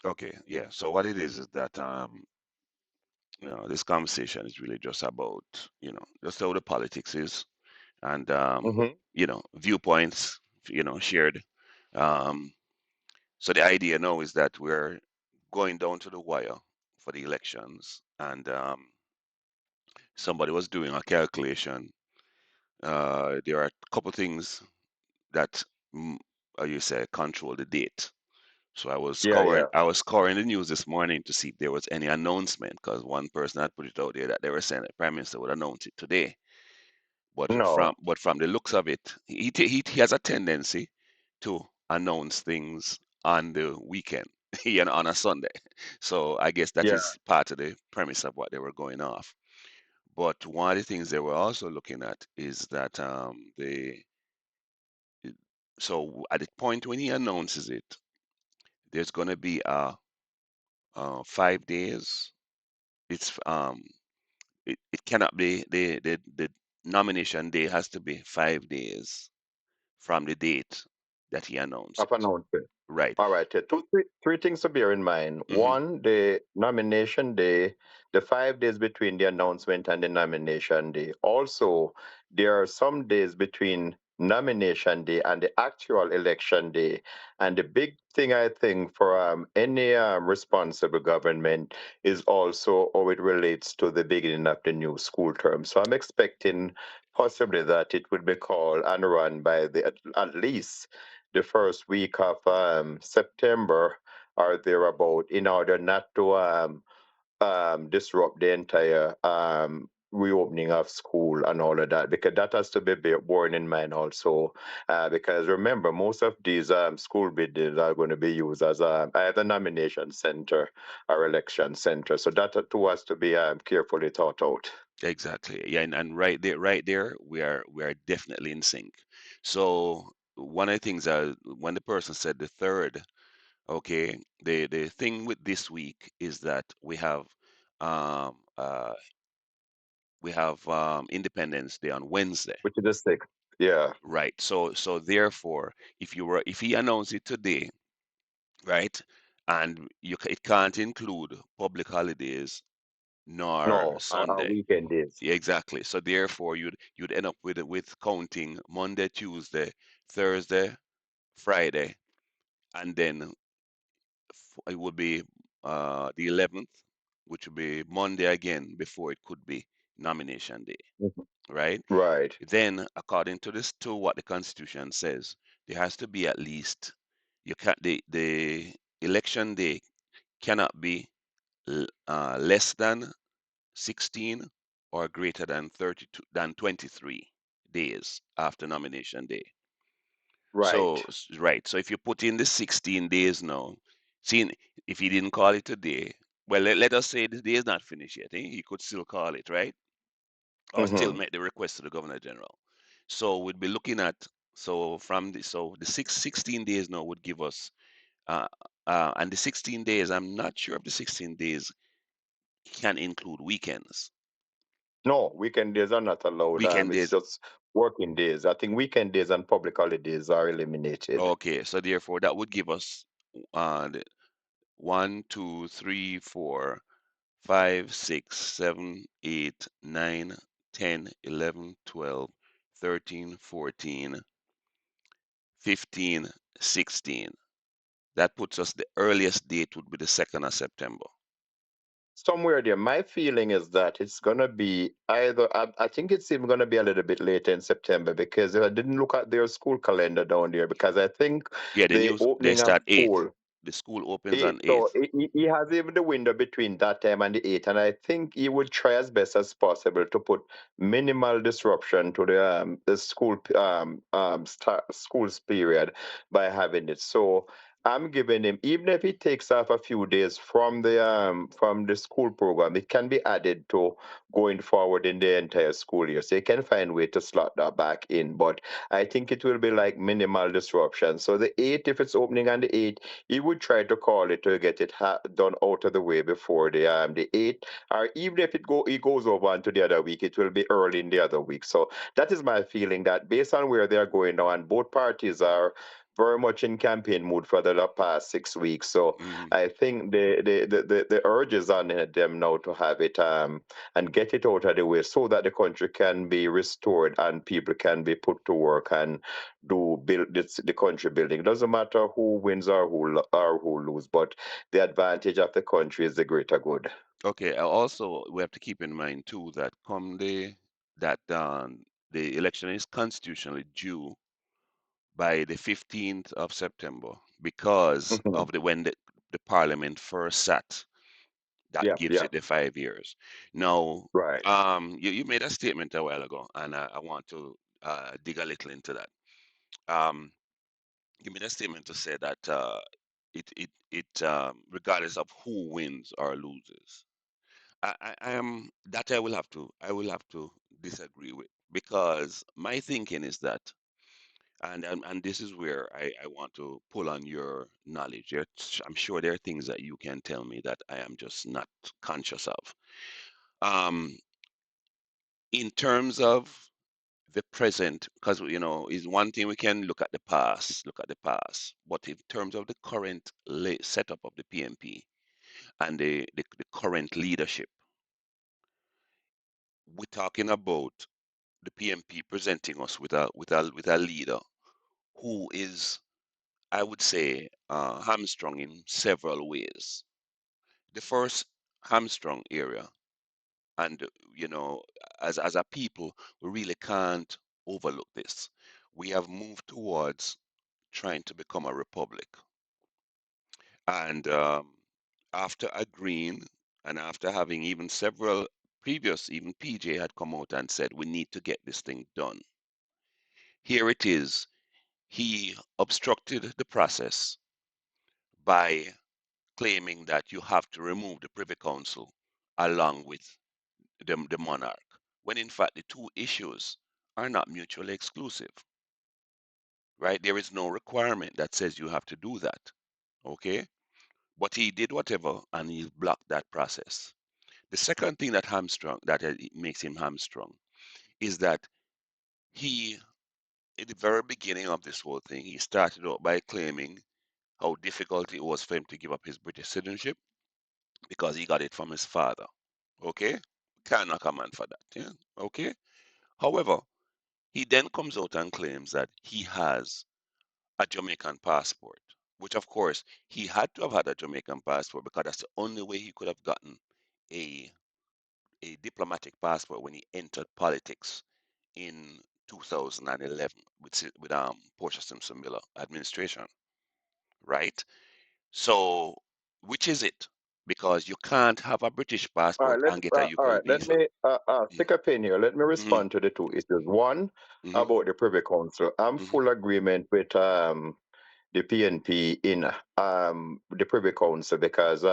Okay, yeah. So what it is that this conversation is really just about, just how the politics is and Hmm. viewpoints, shared. Um, so the idea now is that we're going down to the wire for the elections, and somebody was doing a calculation. There are a couple things that you say control the date. So Yeah, yeah. I was scouring the news this morning to see if there was any announcement because one person had put it out there that they were saying the prime minister would announce it today. No. But from the looks of it, he has a tendency to announce things on the weekend, on a Sunday. So I guess that Yeah. is part of the premise of what they were going off. But one of the things they were also looking at is that so at the point when he announces it, there's going to be a 5 days. It's it cannot be the nomination day has to be 5 days from the date that he announced Of it. announcement. Right. All right. Three things to bear in mind. Hmm. One, the nomination day, the 5 days between the announcement and the nomination day. Also, there are some days between nomination day and the actual election day. And the big thing I think for any responsible government is also how it relates to the beginning of the new school term. So I'm expecting possibly that it would be called and run by at least the first week of September or thereabout in order not to disrupt the entire reopening of school and all of that, because that has to be borne in mind also. Because remember, most of these school buildings are going to be used as either nomination center or election center. So that too has to be carefully thought out. Exactly. Yeah, and right there, we are definitely in sync. So one of the things when the person said the third, okay, the thing with this week is that um uh we have Independence Day on Wednesday. Which is the sixth. Yeah. Right. So therefore, if he announced it today, right, and it can't include public holidays nor No, Sunday. weekend days. Exactly. So therefore, you'd end up with counting Monday, Tuesday, Thursday, Friday, and then it would be the 11th, which would be Monday again before it could be nomination day, Mhm. right? Right. Then, according to what the Constitution says, there has to be at least you can't the election day cannot be less than 16 or greater than 23 days after nomination day. Right. So right, so if you put in the 16 days now, seeing if he didn't call it today, well, let us say the day is not finished yet. He could still call it, right? Or still Hmm. make the request to the Governor General. So we'd be looking at the 16 days now would give us uh, and the 16 days. I'm not sure if the 16 days can include weekends. No, weekend days are not allowed. Weekend It's days. just working days. I think weekend days and public holidays are eliminated. Okay, so therefore that would give us the 1, 2, 3, 4, 5, 6, 7, 8, 9, 10, 11, 12, 13, 14, 15, 16. That puts us the earliest date would be the 2nd of September. Somewhere there, my feeling is that it's gonna be either. I think it's even gonna be a little bit later in September because I didn't look at their school calendar down there because I think Yeah, the the news they opening of start 8th. school. The school opens Eight. on So 8th. he has even the window between that time and the eight, and I think he would try as best as possible to put minimal disruption to the school's period by having it. So I'm giving him, even if he takes off a few days from the school program, it can be added to going forward in the entire school year. So he can find way to slot that back in. But I think it will be like minimal disruption. So the eight, if it's opening on the eight, he would try to call it to get it done out of the way before the eighth, or even if it goes over onto the other week, it will be early in the other week. So that is my feeling that based on where they are going now, and both parties are very much in campaign mood for the past 6 weeks. So Hmm. I think the urge is on them now to have it and get it out of the way so that the country can be restored and people can be put to work and do build the country building. It doesn't matter who wins or who lose, but the advantage of the country is the greater good. Okay. Also, we have to keep in mind too that come that the election is constitutionally due by the 15th of September because Mhm. of when the parliament first sat. That Yeah, gives yeah, it the 5 years. Now, right. you made a statement a while ago, and I want to dig a little into that. Um, you made a statement to say that regardless of who wins or loses, I am that I will have to disagree with because my thinking is that and this is where I want to pull on your knowledge. I'm sure there are things that you can tell me that I am just not conscious of. Um, in terms of the present, because is one thing we can look at the past, but in terms of the current setup of the PNP and the current leadership, we're talking about the PNP presenting us with a leader who is, I would say, hamstrung in several ways. The first hamstrung area, and as a people, we really can't overlook this. We have moved towards trying to become a republic, and after agreeing, and after having even several previous, even PJ had come out and said we need to get this thing done. Here it is. He obstructed the process by claiming that you have to remove the Privy Council along with the monarch, when in fact the two issues are not mutually exclusive, right? There is no requirement that says you have to do that, okay? But he did whatever and he blocked that process. The second thing that makes him hamstrung is that he, at the very beginning of this whole thing, he started out by claiming how difficult it was for him to give up his British citizenship because he got it from his father. Okay? Can't knock a man for that. Yeah. Okay. However, he then comes out and claims that he has a Jamaican passport, which of course he had to have had a Jamaican passport because that's the only way he could have gotten a a diplomatic passport when he entered politics in 2011 with Portia Simpson Miller administration, right? So, which is it? Because you can't have a British passport and get a All UK right. Let visa. me stick a pin here. Let me Mm-hmm, respond to the two issues. One mm-hmm, about the Privy Council. I'm mm-hmm, full agreement with the PNP in the Privy Council because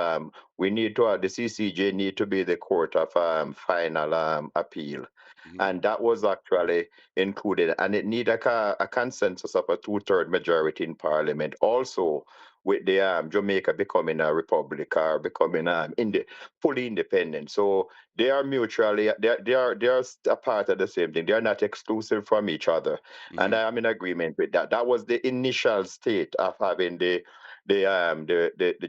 we need to the CCJ need to be the court of final appeal, mm-hmm, and that was actually included, and it need a consensus of a two-third majority in Parliament. Also, with the Jamaica becoming a republic or becoming fully independent, so they are mutually they are a part of the same thing. They are not exclusive from each other, and mm-hmm, I am in agreement with that. That was the initial state of having the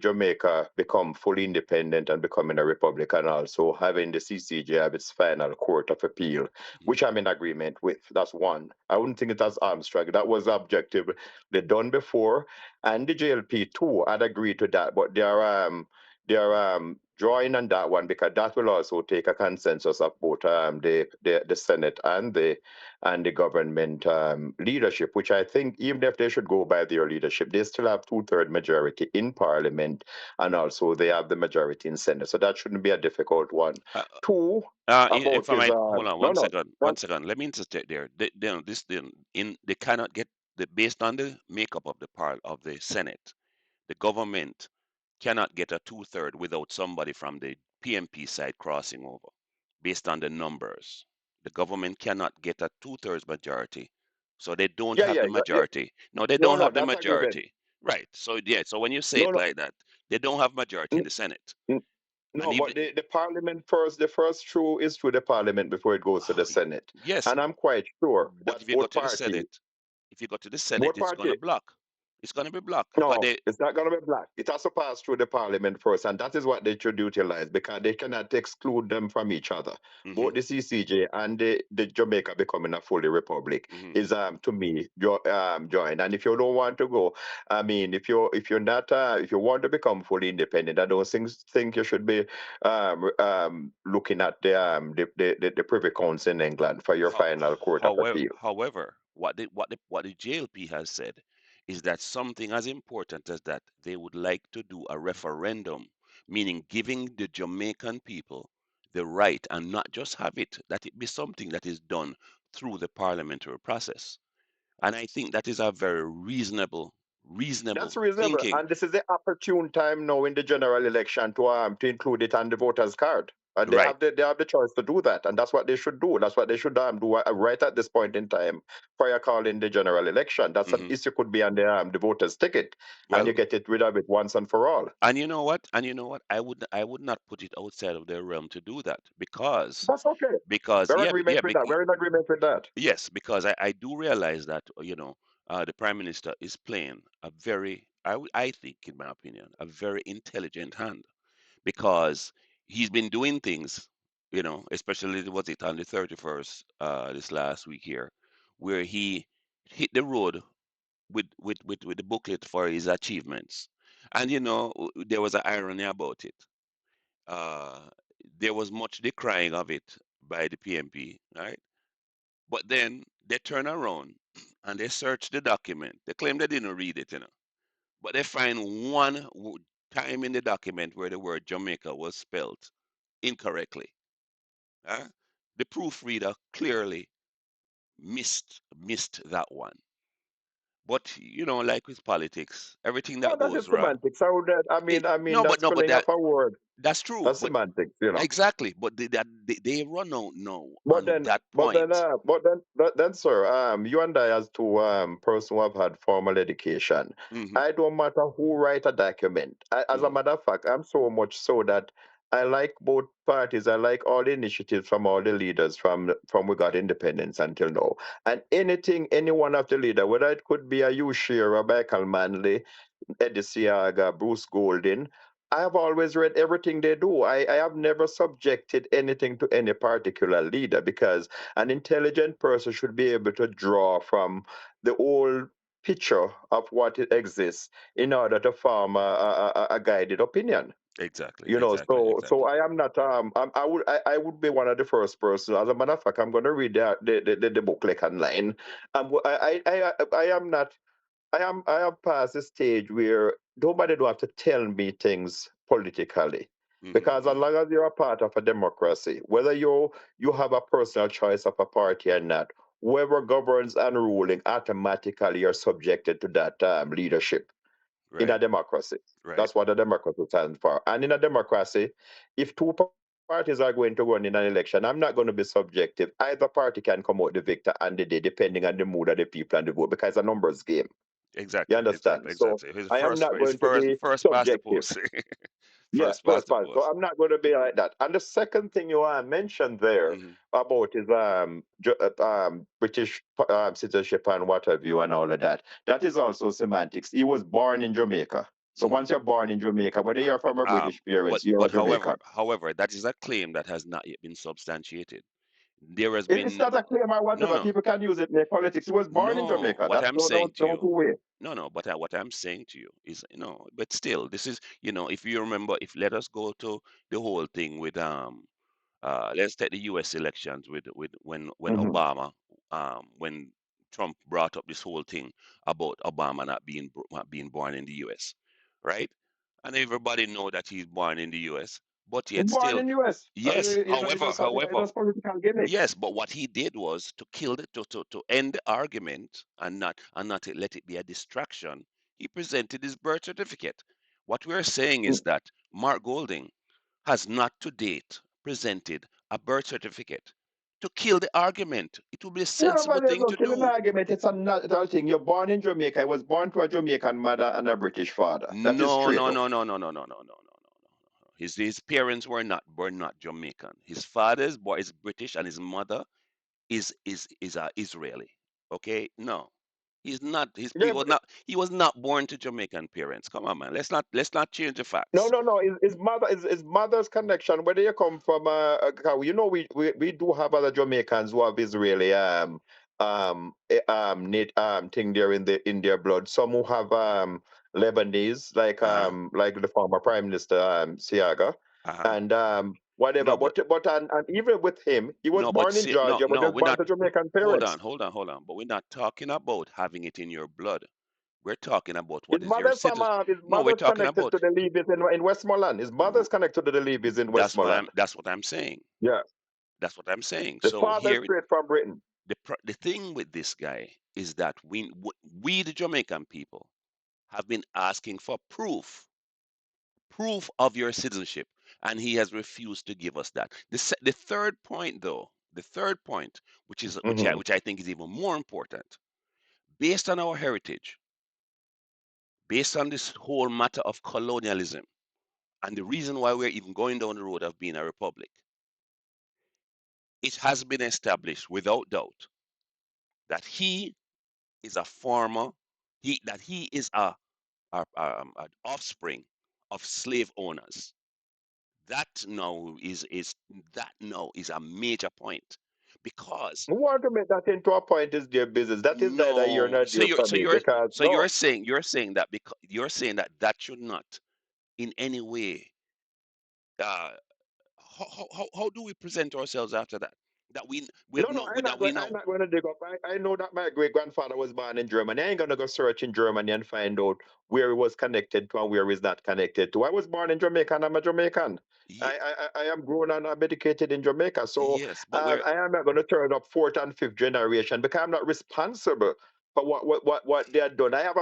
Jamaica become fully independent and becoming a republic, and also having the CCJ have its final court of appeal, mm-hmm, which I'm in agreement with. That's one. I wouldn't think it as Armstrong. That was the objective they done before, and the JLP too had agreed to that, but they are drawing on that one because that will also take a consensus of both the Senate and the government leadership, which I think even if they should go by their leadership, they still have two-third majority in Parliament, and also they have the majority in Senate. So that shouldn't be a difficult one. uh, Two, if about I his might hold on no no one second. Let me interject there. They cannot get based on the makeup of the Senate. The government cannot get a two-third without somebody from the PMP side crossing over, based on the numbers. The government cannot get a two-thirds majority, so they don't yeah have yeah the yeah yeah majority. No, they no don't no have the that's agreement. majority. Right. So yeah. So when you say No it no like that, they don't have majority in n- the Senate, n- and no, but even the Parliament first, the first through is through the Parliament before it goes to the Senate, yes, and I'm quite sure but that if you go to the Senate, if you go to the Senate, both it's gonna party block. It's going to be blocked. But No, they. it's not going to be black. It has to pass through the parliament first, and that is what they should utilize because they cannot exclude them from each other. Hmm. Both the CCJ and the Jamaica becoming a fully republic Hmm. is to me joined. And if you don't want to go, I mean, if you're not if you want to become fully independent, I don't think you should be looking at the Privy Council in England for your Ho- final court of appeal. However, what the JLP has said is that something as important as that they would like to do a referendum, meaning giving the Jamaican people the right and not just have it, that it be something that is done through the parliamentary process. And I think that is a very reasonable That's reasonable, thinking. and this is the opportune time now in the general election to include it on the voters' card. And they Right. have the choice to do that, and that's what they should do. That's what they should do right at this point in time prior calling the general election. That's an Hmm. issue could be on the voters' ticket, and you Well, get it rid of it once and for all. and you know what? And you know what? I would not put it outside of their realm to do that because That's okay. because We're in yeah, agreement with that. We're in agreement with that. yes, because I do realize that the prime minister is playing a very, I think, in my opinion, a very intelligent hand because he's been doing things, especially was it on the 31st, this last week here, where he hit the road with the booklet for his achievements, and there was an irony about it. Uh, there was much decrying of it by the PNP, right? But then they turn around and they search the document. They claim they didn't read it, but they find one time in the document where the word Jamaica was spelled incorrectly. Huh? The proofreader clearly missed that one. But like with politics, everything Oh, that that goes is wrong. semantics. So that It, I mean no, but that's no, but spelling of a word. that's true. That's But semantics. exactly. But they run out now But on then, that but then, point. sir, you and I, as two person who have had formal education, Hmm. I don't matter who write a document. As a Hmm. matter of fact, I'm so much so that I like both parties. I like all the initiatives from all the leaders from we got independence until now. And anything, any one of the leader, whether it could be a U Shearer, Michael Manley, Eddie Seaga, Bruce Golding. I have always read everything they do. I have never subjected anything to any particular leader because an intelligent person should be able to draw from the whole picture of what it exists in order to form a guided opinion. Exactly. You know, Exactly. so Exactly. I am not I would be one of the first persons. As a matter of fact, I'm going to read the booklet online. I am not I have passed the stage where nobody do have to tell me things politically. Hmm. Because as Hmm. long as you're a part of a democracy, whether you have a personal choice of a party or not, whoever governs and ruling automatically you're subjected to that leadership in a Right. democracy. Right. That's what a democracy stands for. And in a democracy, if two parties are going to run in an election, I'm not going to be subjective. Either party can come out the victor and the day, depending on the mood of the people and the vote, because it's a numbers game. You Exactly. understand? Exactly. So Exactly. His I am first. not His going to first. be First past the subjective. post. Yes, First past first the part. So post. I'm not going to be like that. And the second thing you mentioned there Hmm. about is British citizenship and what have you and all of that. That is also semantics. He was born in Jamaica. So Hmm. once you're born in Jamaica, whether you're from a Um. British parents, But you're a but Jamaican. however, that is a claim that has not yet been substantiated. There has It's been not a claim or no, whatever. no, People can use it in their politics. He was born in no. Jamaica. What That's I'm no saying to no you, two way. no, no. But what I'm saying to you is, but still, this is, if you remember, if let us go to the whole thing with let's take the U.S. elections with when Hmm. Obama, when Trump brought up this whole thing about Obama not being born in the U.S., right? And everybody know that he's born in the U.S., but He's yet born still, in US. yes. It's However, just a, it's just political gimmick. yes. But what he did was to kill the to end the argument and not to let it be a distraction. He presented his birth certificate. What we're saying is that Mark Golding has not to date presented a birth certificate to kill the argument. It would be a No, sensible but there's thing no to killing do. argument. It's another thing. You're born in Jamaica. I was born to a Jamaican mother and a British father. That is No, straight no, up. no, no, no, no, no, no, no, no, no. His parents were not Jamaican. His father's boy is British and his mother is Israeli. Okay? No. He's not. Yeah, He was not born to Jamaican parents. Come on, man. Let's not change the no, facts. no, no. His mother's connection. Where do you come from? We do have other Jamaicans who have Israeli thing there in their blood. Some who have Lebanese, Uh-huh. like the former Prime Minister Siaga, Uh-huh. and whatever. No, but But even with him, he was no, but born in see, no, Georgia, but he no, was we're born not. to Jamaican Hold on, parents. hold on, hold on. But we're not talking about having it in your blood. We're talking about His what is your mother's from citizen. his No, we're mother's talking connected about. to the Levies in Westmoreland. His mother's connected to the Levies in Westmoreland. That's what I'm saying. Yeah. That's what I'm saying. The So father here, straight from Britain. the thing with this guy is that we the Jamaican people have been asking for proof of your citizenship, and he has refused to give us that. The third point, though, the third point, Hmm. which I think is even more important, based on our heritage, based on this whole matter of colonialism, and the reason why we're even going down the road of being a republic, it has been established without doubt that he is a former, he is an offspring of slave owners. That now is a major point because Who want to make that into a point is their business. That is neither here no, nor there for me because no. you're saying that because you're saying that that should not in any way uh how do we present ourselves after that, that we No, have no, no that we I'm know. not going to dig up. I know that my great grandfather was born in Germany. I ain't going to go search in Germany and find out where he was connected to and where he's not connected to. I was born in Jamaica and I'm a Jamaican. Ye- I am grown and I'm educated in Jamaica. So yes, but we're I am not going to turn up fourth and fifth generation because I'm not responsible for what they have done. I have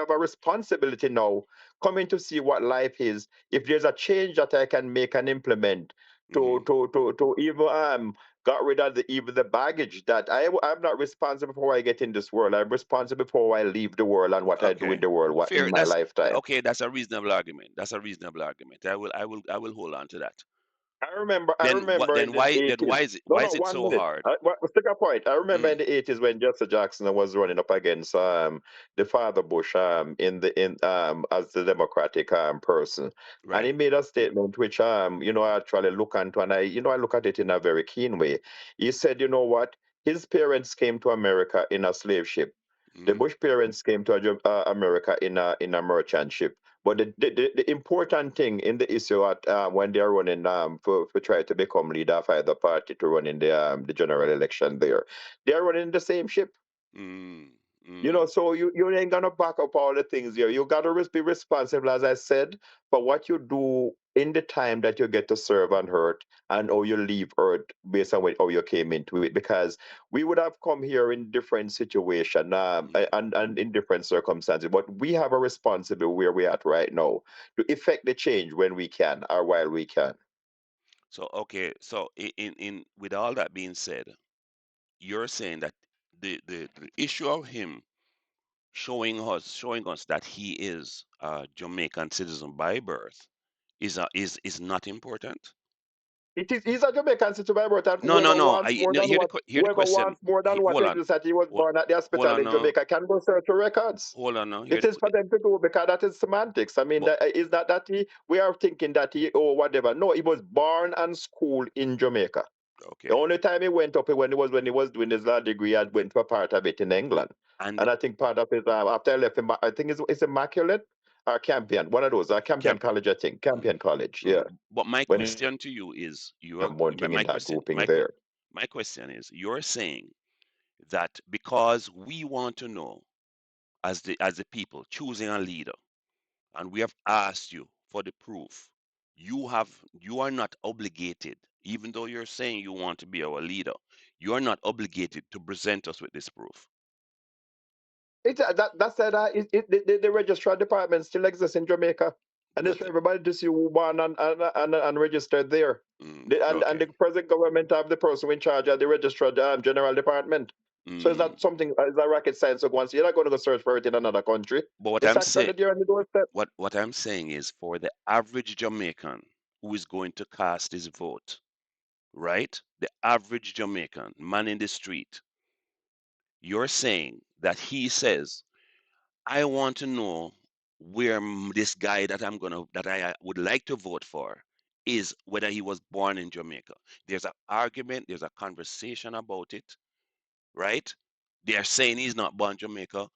a responsibility now coming to see what life is. If there's a change that I can make and implement mhm. to even got rid of even the baggage that I'm not responsible for how I get in this world. I'm responsible for how I leave the world and what I do in Okay, the world in fair. my That's lifetime. okay. That's a reasonable argument. That's a reasonable argument. I will hold on to that. I Then what? remember in Then the why? Then 80s. why No, is it one so minute. hard? Let's take a point. I remember in Mm, the 80s when Jesse Jackson was running up against the father Bush in as the Democratic person, and right. he made a statement which I actually look into, and I look at it in a very keen way. He said, you know what, his parents came to America in a slave ship. The Mm, Bush parents came to America in a merchant ship. But the important thing in the issue at when they're running for try to become leader of either party to run in the general election there, they're running the same ship. mm, You know, mm. so you ain't gonna back up all the things here. You gotta be responsible, as I said, for what you do in the time that you get to serve on Earth and how you leave Earth based on how you came into it. Because we would have come here in different situation Mm. and in different circumstances, but we have a responsibility where we're at right now to effect the change when we can or while we can. So okay. So in with all that being said, you're saying that the issue of him showing us that he is a Jamaican citizen by birth is not important. He's a Jamaican citizen by birth, and No, no, no. I no, hear the whoever question. wants more than what Hold it on. is that he was Hold, born at the hold hospital on in now. Jamaica can go search the records. Hold on now. It is for them to do because that is semantics. I mean, But that is not that we are thinking that he or whatever. No, he was born and schooled in Jamaica. The okay. only time he went up when he was doing his law degree, I went to a part of it in England, And and I think part of it after I left him, I think it's Immaculate or Campion, one of those, Campion Camp. College, I think Campion College, yeah. But my When he question to you is, one thing in that grouping there. my question is, you're saying that because we want to know as the people choosing a leader, and we have asked you for the proof, you are not obligated, even though you're saying you want to be our leader, you are not obligated to present us with this proof. That said, the registrar department still exists in Jamaica, and it's But for everybody to see who born and registered there. And okay. the present government have the person in charge of the registrar general department. So it's Mm. not something, it's a rocket science. So once you're not going to go search for it in another country, But what it's I'm actually saying, there on the doorstep. what I'm saying is, for the average Jamaican who is going to cast his vote, right? The average Jamaican man in the street, you're saying that he says, I want to know where this guy that I would like to vote for is, whether he was born in Jamaica. There's an argument, there's a conversation about it, right? They are saying he's not born in Jamaica.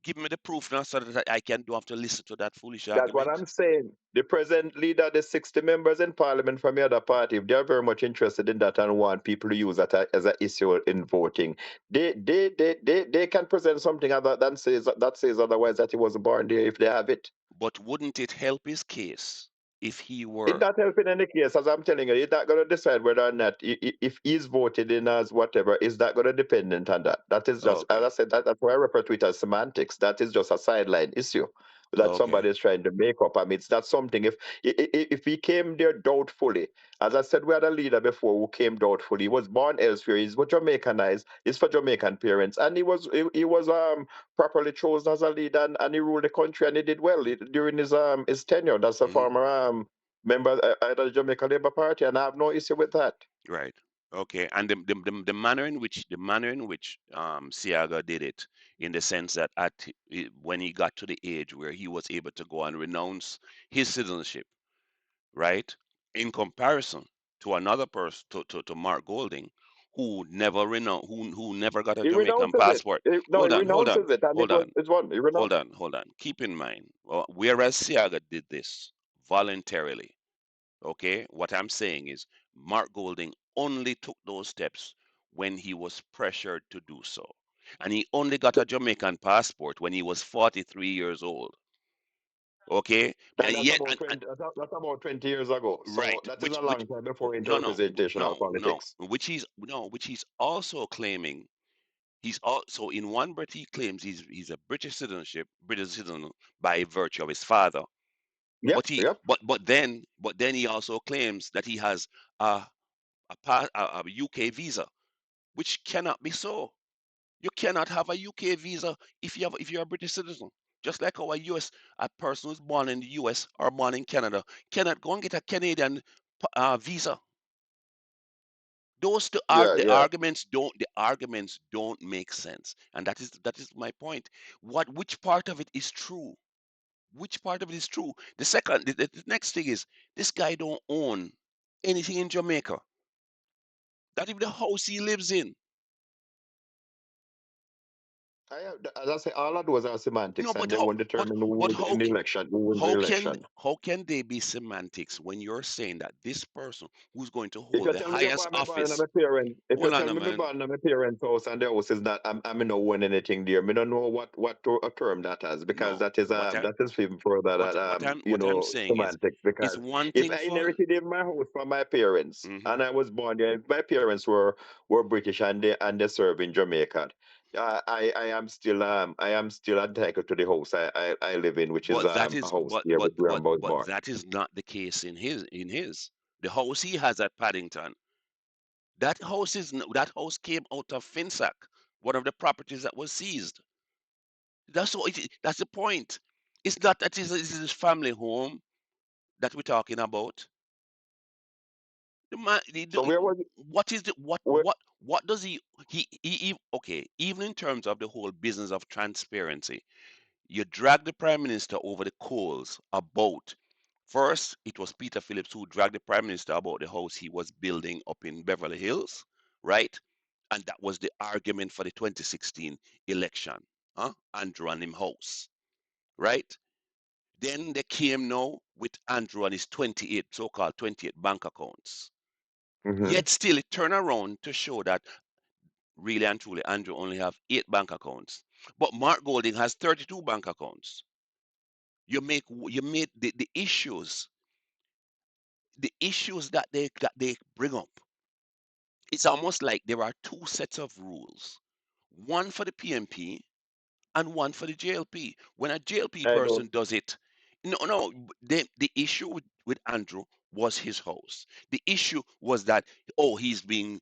Give me the proof now so that I can don't have to listen to that foolish That's what argument. I'm saying. The present leader, the 60 members in parliament from the other party, if they're very much interested in that and want people to use that as an issue in voting, they can present something other than says otherwise, that he wasn't born there, if they have it. But wouldn't it help his case if he It's were not helping any case, as I'm telling you. It's not going to decide whether or not, if he's voted in as whatever, is that going to dependent on that. That is just, as okay? I said, that's why I refer to it as semantics. That is just a sideline issue that Okay. somebody is trying to make up. I mean, it's not something. If he came there doubtfully, as I said, we had a leader before who came doubtfully. He was born elsewhere. He's Jamaicanized. He's for Jamaican parents, and he was properly chosen as a leader, and he ruled the country, and he did well during his tenure. That's a Hmm. former member of the Jamaica Labour Party, and I have no issue with that. Right. Okay. And the manner in which Siaga did it, in the sense that when he got to the age where he was able to go and renounce his citizenship, right? In comparison to another person, to Mark Golding, who never got a He Jamaican renounces it. passport. No, he Hold on, hold on, renounces it, and hold on, it's one. He hold renounces. on, hold on. Keep in mind, whereas Siaga did this voluntarily, okay, what I'm saying is Mark Golding only took those steps when he was pressured to do so. And he only got a Jamaican passport when he was 43 years old. Okay? And And that's yet, about 20. That's about 20 years ago. So right, that is a which long time before into no, no, representational no, no, politics. which he's also claiming. He's also, in one breath, he claims he's a British citizen by virtue of his father. Yep, But he yep. but then he also claims that he has a a UK visa, which cannot be so. You cannot have a UK visa if you're a British citizen. Just like our a person who's born in the US or born in Canada cannot go and get a Canadian visa. Yeah, yeah. The arguments don't make sense, and that is my point. Which part of it is true? Which part of it is true? The next thing is, this guy don't own anything in Jamaica. Not even the house he lives in. As I say, all of those are No, semantics, but and they how won't but determine who but would in the election, who wins the election. how can they be semantics when you're saying that this person who's going to If hold you the tell me you're highest born, me born in office? my parents, if you Hold on tell a me me man. born in my parents' house and the house is not, I'm no one anything there. Me don't know a term that has, because No, that is even further that what I'm saying is, semantics. it's Because one if thing I for. inherited in my house from my parents Hmm. and I was born there, if my parents were British and they serve in Jamaica, I am still entitled to the house I live in, which is But that a is house but there but with where I but was but born. that is not the case in his the house he has at Paddington. That house came out of Finsack, one of the properties that was seized. That's the point. It's not that is his family home that we're talking about. The man, So where was what is the where? what does okay, even in terms of the whole business of transparency, you drag the prime minister over the coals about. First, it was Peter Phillips who dragged the prime minister about the house he was building up in Beverly Hills, right? And that was the argument for the 2016 election, huh? Andrew and him house, right? Then they came now with Andrew and his 28 so-called 28 bank accounts. Mhm. Yet still, it turned around to show that really and truly Andrew only have 8 bank accounts, but Mark Golding has 32 bank accounts. You made the issues that they bring up. It's almost like there are two sets of rules, one for the PNP and one for the JLP. When a JLP I don't. person does it, no, no, the issue with Andrew was his house. The issue was that, oh, he's being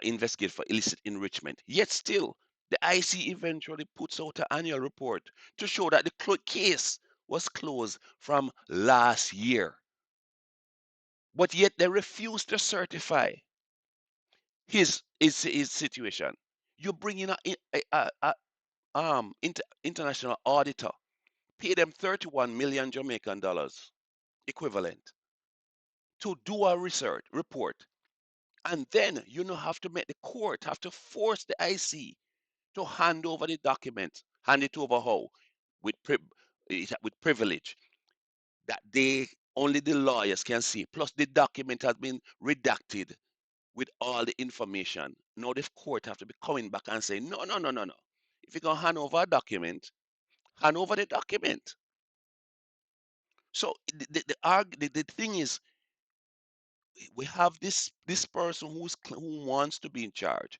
investigated for illicit enrichment. Yet still, the IC eventually puts out an annual report to show that the case was closed from last year. But yet they refuse to certify his situation. You bring in international auditor, pay them 31 million Jamaican dollars equivalent to do a research report. And then you know have to make the court have to force the IC to hand over the document, hand it over how? With with privilege that they only the lawyers can see. Plus the document has been redacted with all the information. Now the court have to be coming back and say, no, no, no, no, no. If you're gonna hand over a document, hand over the document. So the thing is, we have this person who wants to be in charge,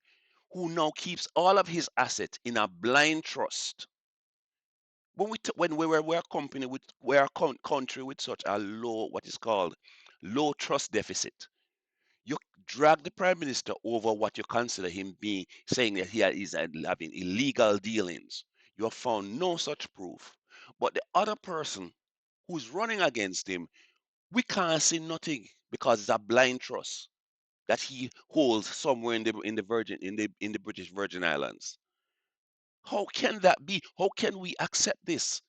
who now keeps all of his assets in a blind trust. When we're a company with we're a country with such a low what is called low trust deficit, you drag the prime minister over what you consider him being saying that he is having illegal dealings. You have found no such proof, but the other person who's running against him, we can't see nothing because it's a blind trust that he holds somewhere in the British Virgin Islands. How can that be? How can we accept this?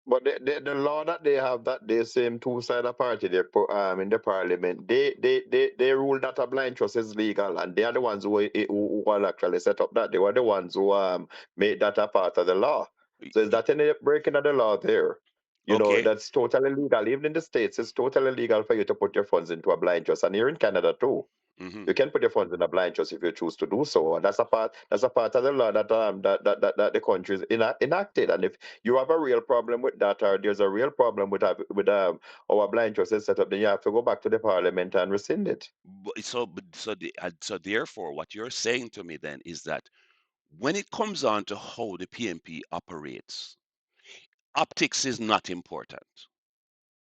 But the law that they have, that they same two-sided party they put in the parliament, they rule that a blind trust is legal, and they are the ones who will actually set up that. They were the ones who made that a part of the law. So is that any breaking of the law there? You know, Okay. that's totally legal. Even in the States, it's totally legal for you to put your funds into a blind trust, and here in Canada too. Hmm. You can put your funds in a blind trust if you choose to do so. And that's a part of the law that the country is enacted. And if you have a real problem with that, or there's a real problem with our blind trust is set up, then you have to go back to the parliament and rescind it. So therefore, what you're saying to me then is that when it comes on to how the PNP operates, optics is not important.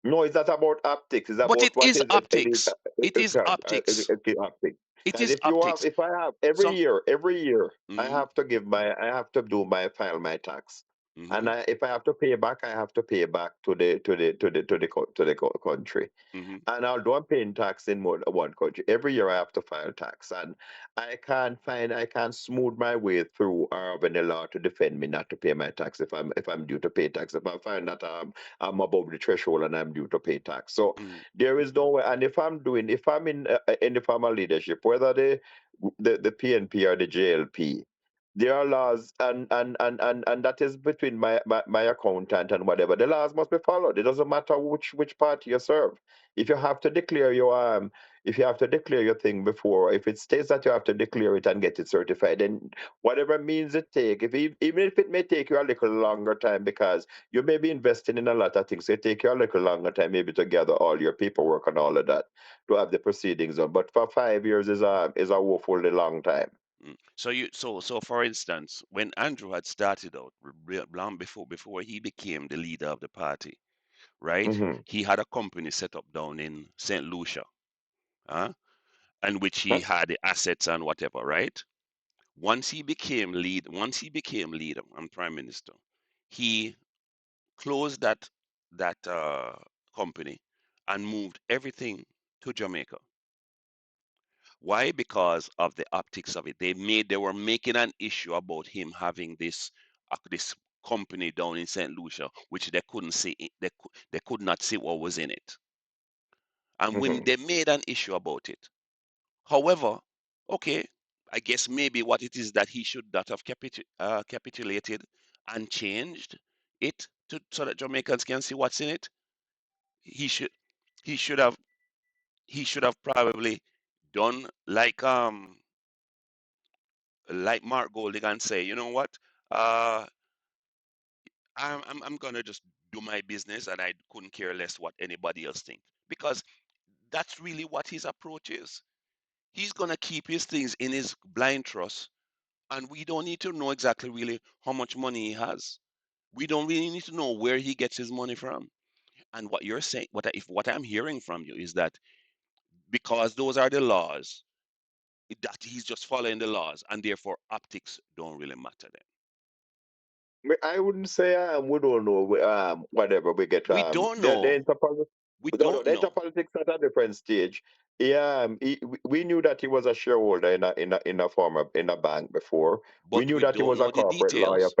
No, it's not about optics. It's But about it what is is optics. It is optics. optics. It Because is optics. if I have Some. every year, Hmm. I have to do my file my tax, and Hmm. if I have to pay back, I have to pay back to the country. Hmm. And although I'm paying tax in more than one country, every year I have to file tax, and I can't smooth my way through or have any law to defend me not to pay my tax if I'm due to pay tax. If I find that I'm above the threshold and I'm due to pay tax, so Hmm. there is no way. And if I'm in the formal leadership, whether the PNP or the JLP, there are laws, and that is between my accountant and whatever. The laws must be followed. It doesn't matter which party you serve. If you have to declare your if you have to declare your thing before, if it states that you have to declare it and get it certified, then whatever means it take, even if it may take you a little longer time, because you may be investing in a lot of things, so it take you a little longer time maybe to gather all your paperwork and all of that to have the proceedings on. But for 5 years is a woefully long time. So for instance, when Andrew had started out long before he became the leader of the party, right? Hmm. He had a company set up down in St. Lucia, huh? And which he had the assets and whatever, right? Once he became leader and prime minister, he closed that company and moved everything to Jamaica. Why? Because of the optics of it. They were making an issue about him having this company down in St. Lucia, which they couldn't see. They could not see what was in it, and when Hmm. they made an issue about it. However, okay, I guess maybe what it is that he should not have capitulated and changed it so that Jamaicans can see what's in it. He should he should have he should have probably done like Mark Golding and say, you know what, uh, I'm gonna just do my business and I couldn't care less what anybody else think because that's really what his approach is. He's gonna keep his things in his blind trust, and we don't need to know exactly really how much money he has. We don't really need to know where he gets his money from. And what you're saying, what I'm hearing from you is that because those are the laws, that he's just following the laws, and therefore optics don't really matter then. I wouldn't say we don't know whatever we get We don't the know. interpolitics. We No, no, don't the know. interpolitics at a different stage. Yeah, we knew that he was a shareholder in a bank before. We but knew we that he don't was a know the corporate lawyer details.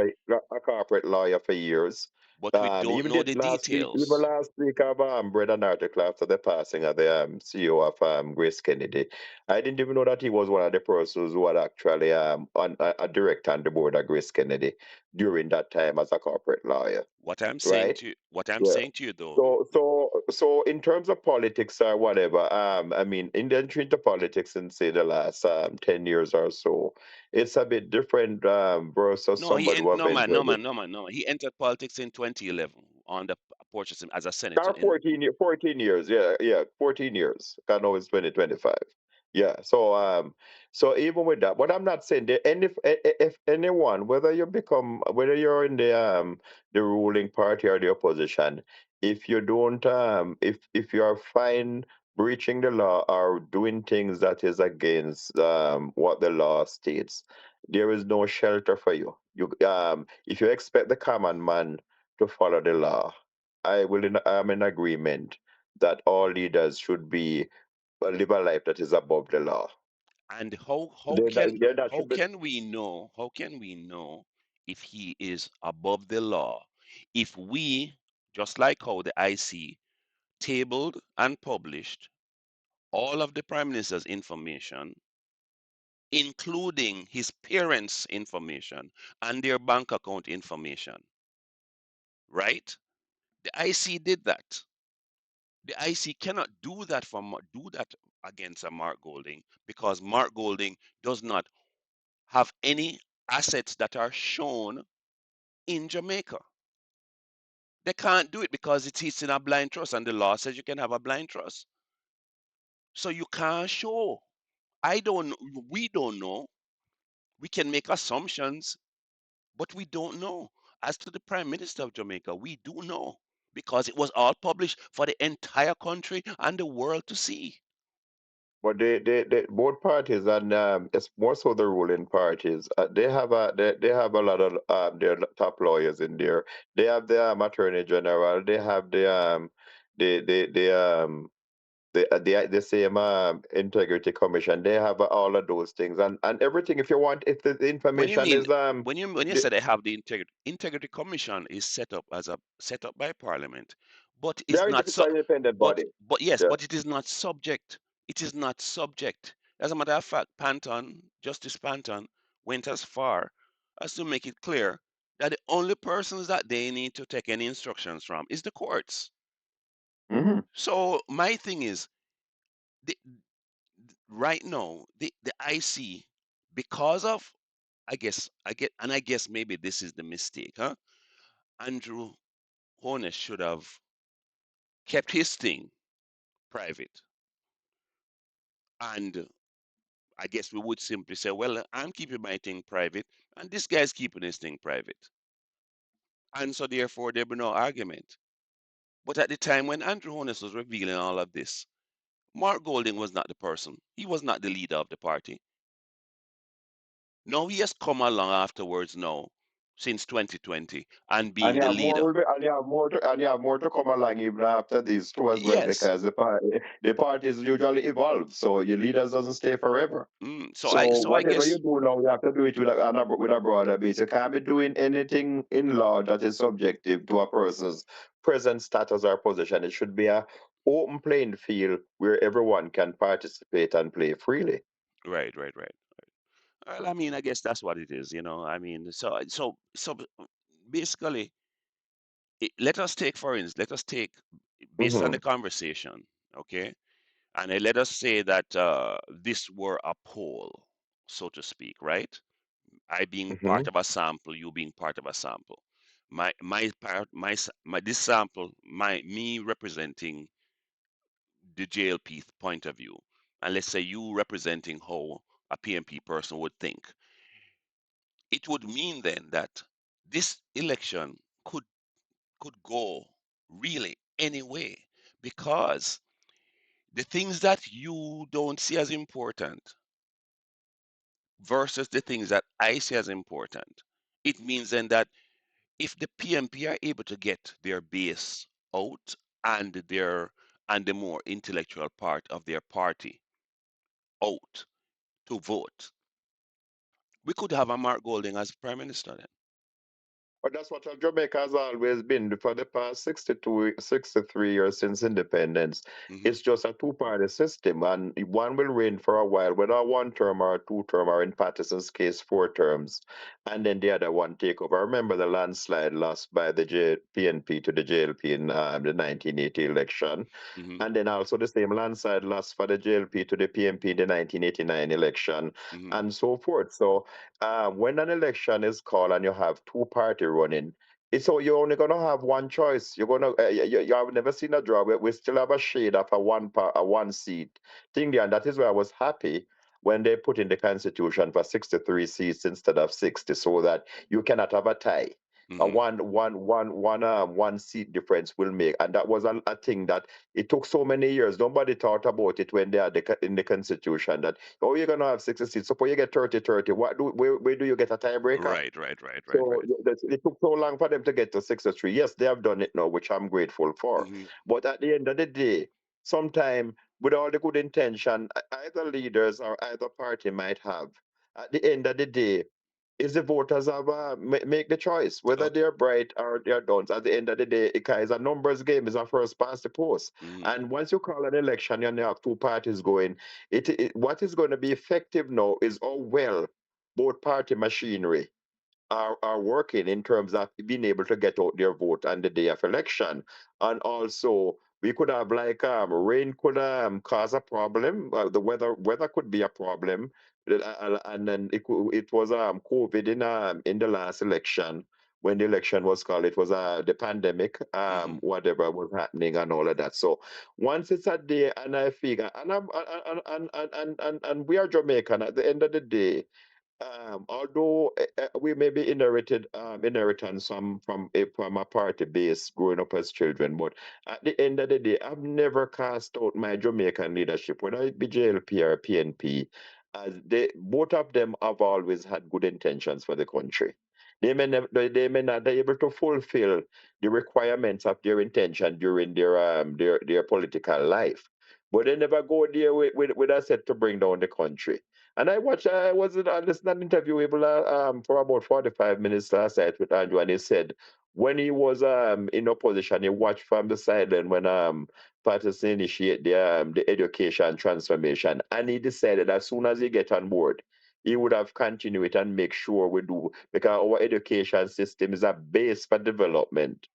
for years. But we don't know the Even details. last week, I've read an article after the passing of the CEO of Grace Kennedy. I didn't even know that he was one of the persons who had actually a director on the board of Grace Kennedy during that time as a corporate lawyer, right? What I'm Yeah. saying to you though, So in terms of politics or whatever, I mean, in the entry into politics in say the last 10 years or so, it's a bit different versus no, somebody who have no man, no entered man, no man, no man. He entered politics in 2011 on the porches as a senator or in 14 years, yeah, 14 years. I know it's 2025. Yeah, so even with that, but I'm not saying that if anyone, whether you're in the ruling party or the opposition, if you don't if you are fine breaching the law or doing things that is against what the law states, there is no shelter for you. If you expect the common man to follow the law, I'm in agreement that all leaders should be live a life that is above the law. and That how should be. can we know if he is above the law if we, just like how the IC tabled and published all of the prime minister's information, including his parents' information and their bank account information, right? The IC did that. The IC cannot do that against a Mark Golding because Mark Golding does not have any assets that are shown in Jamaica. They can't do it because it's in a blind trust, and the law says you can have a blind trust. So you can't show. I don't. We don't know. We can make assumptions, but we don't know. As to the Prime Minister of Jamaica, we do know because it was all published for the entire country and the world to see. But they both parties, and it's more so the ruling parties. They have a lot of their top lawyers in there. They have the attorney general. They have the same integrity commission. They have all of those things and everything. If you want, if the When you information mean is when you the, say they have the integrity commission is set up by Parliament, but it's they're not so. independent body. But yes, Yeah. but it is not subject. It is not subject. As a matter of fact, Justice Panton went as far as to make it clear that the only persons that they need to take any instructions from is the courts. Hmm. So my thing is, the, right now, the IC, because of, I guess maybe this is the mistake, huh? Andrew Horner should have kept his thing private, and I guess we would simply say, well, I'm keeping my thing private, and this guy's keeping his thing private. And so therefore there'll be no argument. But at the time when Andrew Holness was revealing all of this, Mark Golding was not the person. He was not the leader of the party. Now he has come along afterwards now, since 2020, and being the leader. And you have more to come along even after these two as well, Yes. because the parties usually evolve. So your leaders doesn't stay forever. So So I whatever you guess do now, you have to do it with a broader base. You can't be doing anything in law that is subjective to a person's present status or position. It should be a open playing field where everyone can participate and play freely. right. Well, I mean, I guess that's what it is. I mean, so basically, let us take, based on Hmm. the conversation, okay, and let us say that this were a poll, so to speak, right? I being Hmm. part of a sample, you being part of a sample. My part, my this sample, me representing the JLP point of view, and let's say you representing how a PNP person would think. It would mean then that this election could go really any way because the things that you don't see as important versus the things that I see as important, it means then that if the PMP are able to get their base out and their and the more intellectual part of their party out to vote, we could have a Mark Golding as prime minister then. But that's what Jamaica has always been for the past 62, 63 years since independence. Hmm. It's just a two-party system, and one will reign for a while, whether a one-term or a two-term, or in Patterson's case, 4 terms, and then the other one take over. I remember the landslide lost by the PNP to the JLP in the 1980 election, Hmm. and then also the same landslide loss for the JLP to the PNP in the 1989 election, Hmm. and so forth. So when an election is called and you have two-party running, it's so you're only gonna have one choice. You're gonna you have never seen a draw. We still have a shade of a one seat thing there, and that is why I was happy when they put in the constitution for 63 seats instead of 60, so that you cannot have a tie. A Hmm. one seat difference will make, and that was a thing that it took so many years. Nobody thought about it when they had in the constitution that, oh, you're gonna have 60 seats. Suppose you get 30-30. Where do you get a tiebreaker? Right, right, right, right, So right. it took so long for them to get to 63. Yes, they have done it now, which I'm grateful for. Hmm. But at the end of the day, sometime with all the good intention either leaders or either party might have, at the end of the day, is the voters have make the choice whether Okay. they're bright or they're don't. At the end of the day, it's a numbers game. It's a first past the post. Hmm. And once you call an election and you have two parties going, what is going to be effective now is how well both party machinery are working in terms of being able to get out their vote on the day of election. And also, we could have like rain could cause a problem. The weather could be a problem. And then it was COVID in the last election. When the election was called, it was the pandemic, Hmm. whatever was happening and all of that. So once it's a day, and I figure, and we are Jamaican at the end of the day, although we maybe inheritance from a party base growing up as children, but at the end of the day, I've never cast out my Jamaican leadership, whether it be JLP or PNP, as they both of them have always had good intentions for the country. They may not be able to fulfill the requirements of their intention during their political life, but they never go there with a set to bring down the country. And I was listening to an interview with, for about 45 minutes last night with Andrew, and he said when he was in opposition, he watched from the sideline when Patterson initiate the education transformation, and he decided as soon as he get on board, he would have continued it and make sure we do, because our education system is a base for development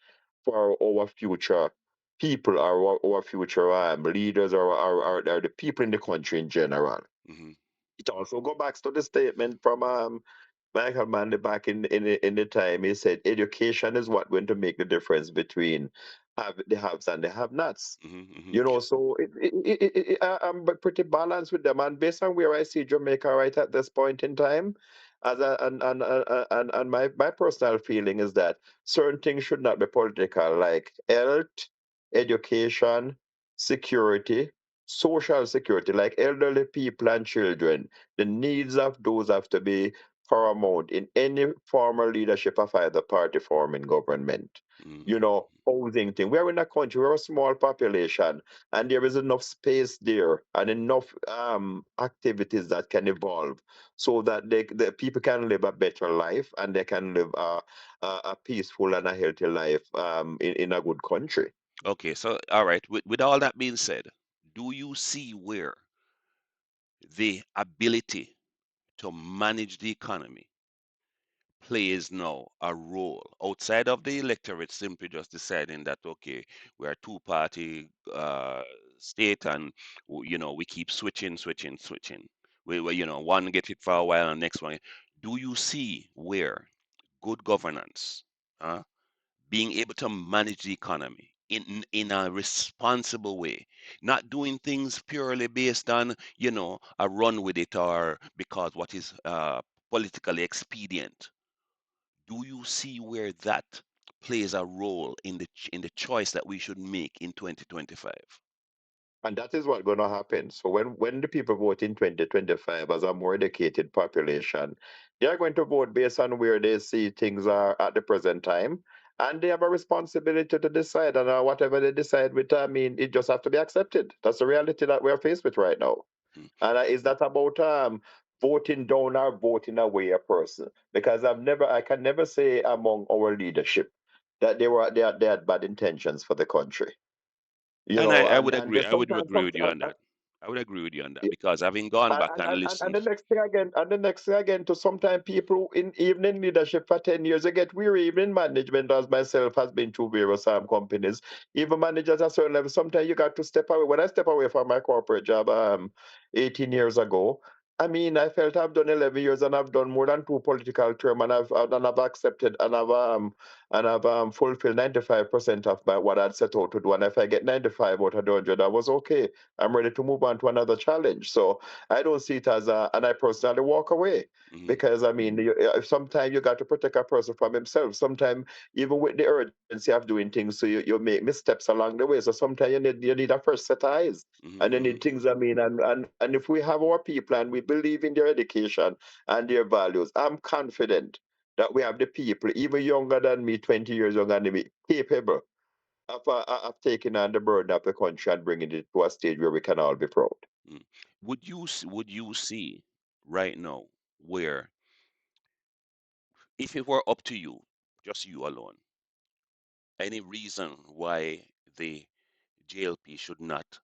for our future people, our future leaders, or the people in the country in general. Hmm. It also go back to the statement from Michael Manley back in the time. He said education is what going to make the difference between the haves and the have-nots. Hmm. Hmm. You know, so I'm pretty balanced with them, and based on where I see Jamaica right at this point in time, as a, and my personal feeling is that certain things should not be political, like health, education, security, social security, like elderly people and children. The needs of those have to be paramount in any formal leadership of either party form in government. You Hmm. know, housing thing. We're in a country, we're a small population, and there is enough space there and enough activities that can evolve so that the people can live a better life, and they can live a peaceful and a healthy life in a good country. Okay, so all right. With all that being said, do you see where the ability to manage the economy plays now a role outside of the electorate simply just deciding that okay, we're a two-party state and we keep switching. One get it for a while and next one. Do you see where good governance, uh, being able to manage the economy in a responsible way, not doing things purely based on a run with it or because what is politically expedient, do you see where that plays a role in the choice that we should make in 2025? And that is what's going to happen. So when the people vote in 2025 as a more educated population, they are going to vote based on where they see things are at the present time. and they have a responsibility to decide, and whatever they decide with, I mean, it just have to be accepted. That's the reality that we are faced with right now. mm. And is that about voting down or voting away a person? Because I can never say among our leadership that they had bad intentions for the country. You And know, I would and agree. there's I would sometimes agree with you on that. I would agree with you on that because having gone back and and listened. the next thing again, to sometimes people in even in leadership for 10 years, they get weary. Even in management, as myself has been to various companies, even managers at certain level. Sometimes you got to step away. When I step away from my corporate job 18 years ago, I mean, I felt I've done 11 years and I've done more than two political term, and I've accepted, and I've fulfilled 95% of what I'd set out to do. And if I get 95 out of the 100, I was okay. I'm ready to move on to another challenge. So I don't see it as and I personally walk away, Hmm. because I mean, sometimes you got to protect a person from himself. Sometimes even with the urgency of doing things, so you make missteps along the way. So sometimes you need a first set of eyes, Hmm. and you Hmm. need things. I mean, and if we have our people and we believe in their education and their values, I'm confident that we have the people, even younger than me, 20 years younger than me, capable of taking on the burden of the country and bringing it to a stage where we can all be proud. Mm. Would you see right now where if it were up to you, just you alone, any reason why the JLP should not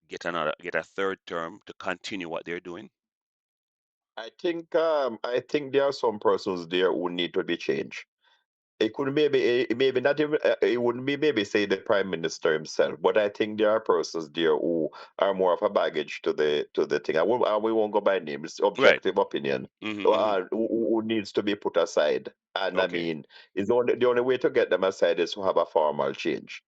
get a third term to continue what they're doing? I think there are some persons there who need to be changed. It could maybe maybe not even it wouldn't be maybe say the prime minister himself, but I think there are persons there who are more of a baggage to the thing. We won't go by names. Right. Objective opinion Hmm. Hmm. who needs to be put aside. And I Okay. mean, is the only way to get them aside is to have a formal change.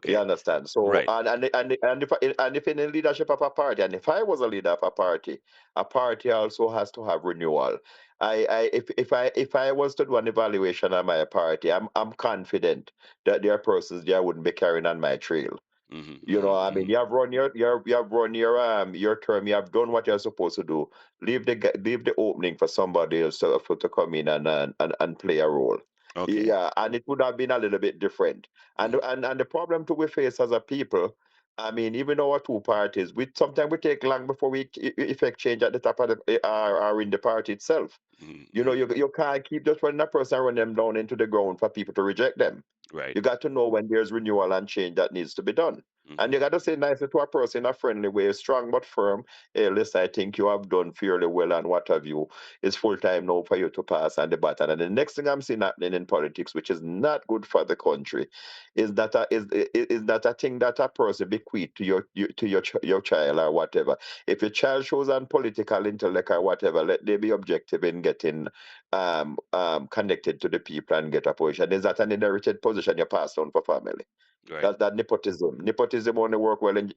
You Okay. understand? So, Right. and if in the leadership of a party, and if I was a leader of a party also has to have renewal. If I was to do an evaluation on my party, I'm confident that there are persons there wouldn't be carrying on my trail. Hmm. You know, Hmm. I mean, Hmm. you have run you have run your term. You have done what you're supposed to do. Leave the opening for somebody else to come in and play a role. Okay. Yeah, and it would have been a little bit different. And Hmm. the problem too we face as a people. I mean, even our two parties, we sometimes we take long before we effect change at the top of the or in the party itself. Hmm. You know, Hmm. you can't keep just running a person and run them down into the ground for people to reject them. Right. You got to know when there's renewal and change that needs to be done. And Hmm. you got to say nicely to a person in a friendly way, strong but firm. Hey, listen, I think you have done fairly well, and what have you. It's full time now for you to pass on the baton. And the next thing I'm seeing happening in politics, which is not good for the country, is that a thing that a person bequeath to your child or whatever. If your child shows on political intellect or whatever, let they be objective in getting connected to the people and get a position. Is that an inherited position you pass on for family? Right. That's that nepotism. Nepotism only work well in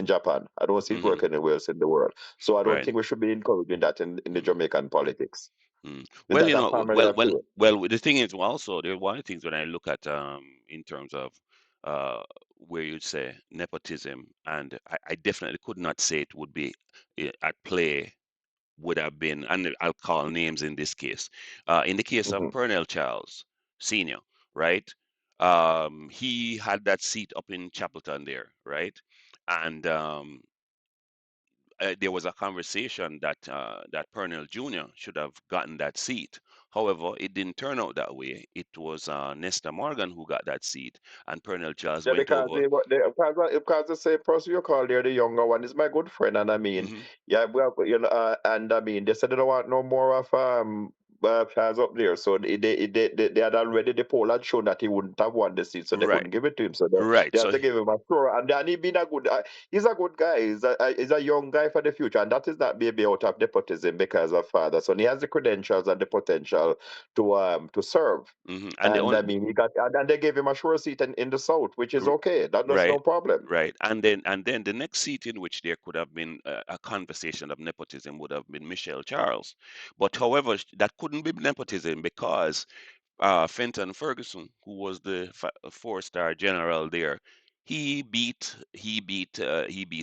Japan. I don't see it Hmm. work anywhere else in the world. So I don't Right. think we should be encouraging that in the Hmm. Jamaican politics. Is Well, that a family affair? the thing is also there are one of the things when I look at in terms of uh where you'd say nepotism, and I definitely could not say it would be at play would have been, and I'll call names in this case. In the case of Mhm. Pernell Charles Senior, right? He had that seat up in Chapelton there, right? And there was a conversation that that Pernell Jr. should have gotten that seat. However, it didn't turn out that way. It was Nesta Morgan who got that seat, and Pernell Charles Yeah, went because over. because the same person you call there, the younger one, is my good friend, and I mean, Hmm. yeah, well, you know, and I mean, they said they don't want no more of Charles up there, so they had already the poll had shown that he wouldn't have won the seat, so they Right, couldn't give it to him, so right. they have to give him a throw, and he been a good, he's a good guy, he's a young guy for the future, and that is not maybe out of nepotism because of father, so he has the credentials and the potential to serve. And the And I only mean, he got and they gave him a sure seat in the South, which is okay. That's no right, problem. right, and then the next seat in which there could have been a conversation of nepotism would have been Michelle Charles, but however, that couldn't be nepotism because Fenton Ferguson, who was the four-star general there, he beat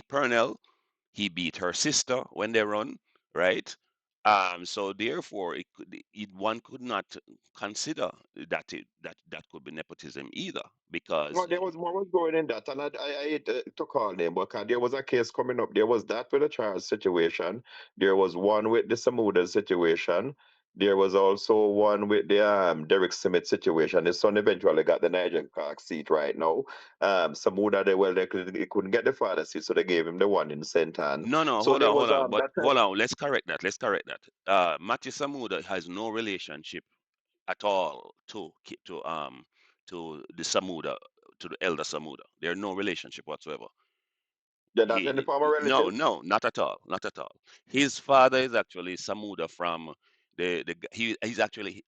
Purnell, he beat her sister when they run, right? So therefore, one could not consider that could be nepotism either, No, because there was more was going in that, and I hate to call name, but there was a case coming up. There was that with the Charles situation. There was one with the Samuda situation. There was also one with the Derek Smith situation. His son eventually got the Nigel Clark seat right now. Samuda, they couldn't get the father seat, so they gave him the one in St. Anne. no, no, So hold there on, was hold on, but that hold on, let's correct that. Let's correct that. Matthew Samuda has no relationship at all to the Samuda, to the elder Samuda. There's no relationship whatsoever. they're not any He former no, relative. no, not at all, not at all. His father is actually Samuda from he's actually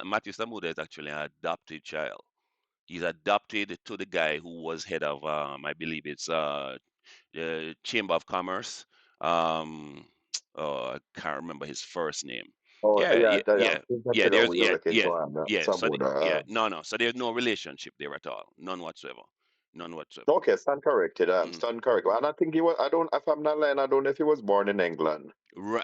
Matthew Samuda is actually an adopted child. He's adopted to the guy who was head of I believe it's the Chamber of Commerce. Um, oh, I can't remember his first name. Oh, Yeah, yeah, yeah, yeah, things that yeah. figure There's we are yeah, looking yeah, to yeah. Samuda. No, no. So there's no relationship there at all, none whatsoever, none whatsoever. Okay, stand corrected. Mhm. Stand corrected. And I think he was. I don't. If I'm not lying, I don't know if he was born in England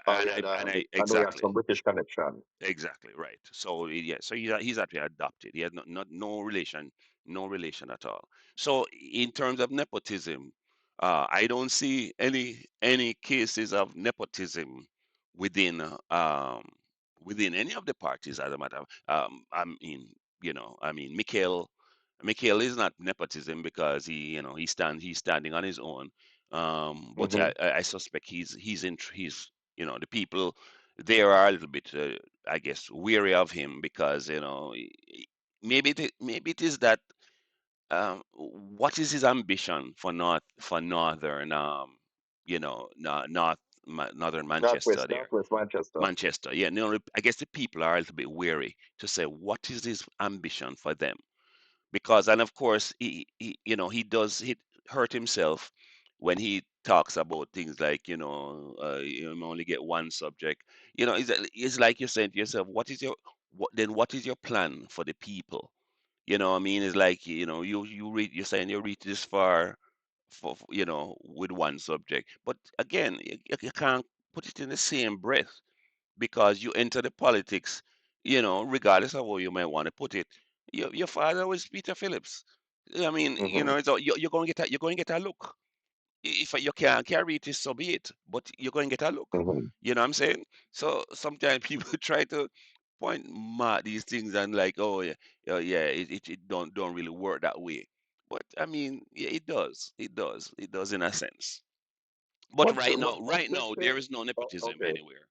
or he had. And I I know he had exactly. some British connection. Exactly right. So yeah, so he's actually adopted. He has no relation, no relation at all. So in terms of nepotism, I don't see any cases of nepotism within within any of the parties. As a matter of, I mean, I mean, Mikhail is not nepotism because he's standing on his own. But Hmm. I suspect he's the people there are a little bit, I guess, weary of him because maybe it is that what is his ambition for northern northern Manchester there. Northwest Manchester. Manchester, yeah. I guess the people are a little bit weary to say what is his ambition for them, because and of course he hurt himself when he talks about things like you only get one subject. It's like you're saying to yourself, what is your plan for the people? I mean, it's like you're saying you reach this far with one subject, but again, you can't put it in the same breath, because you enter the politics, regardless of how you might want to put it. Your father was Peter Phillips. I mean, Hmm. you're going to get you're going to get a look. If you can't carry it, so be it. But you're going to get a look. Hmm. You know what I'm saying? So sometimes people try to point mark these things and like, oh yeah, yeah, it don't really work that way. But I mean, yeah, it does. It does. It does in a sense. But But right let's now, say. there is no Oh, nepotism okay. anywhere.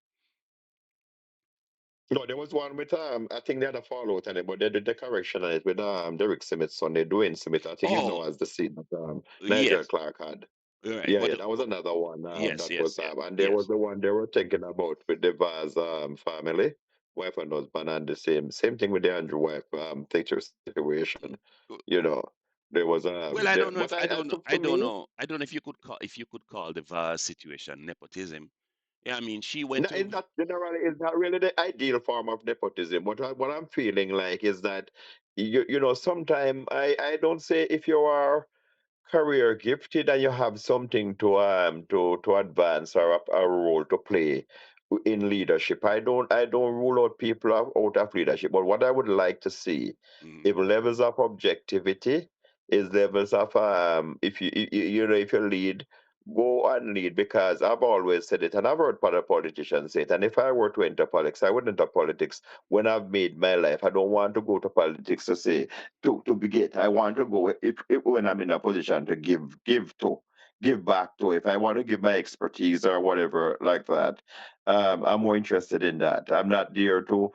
No, there was one with I think they had a fallout on it, but they did the correction on it with Derek Smith's son, they Dwayne Smith. I think he Oh, now has the seat that Nigel yes, Clark had. right. Yeah, yeah, that was another one. Yes, That yes, was yes, and there was yes. the one they were thinking about with the Vaz family, wife and husband, and the same thing with the Andrew wife picture situation. Uh, You know, there was Well, I don't know but if I I don't know. I to don't me, know. I don't know if you could call the Vaz situation nepotism. Yeah, I mean, she went no, to. it's not really the ideal form of nepotism. What I'm feeling like is that sometimes I don't say if you are career gifted and you have something to advance or a role to play in leadership. I don't rule out people out of leadership, but what I would like to see Mhm, if levels of objectivity is levels of if if you lead, go and lead, because I've always said it and I've heard other politicians say it. And if I were to enter politics, I would enter politics when I've made my life. I don't want to go to politics to say to begin. I want to go if when I'm in a position to give back to. If I want to give my expertise or whatever like that, I'm more interested in that. I'm not there to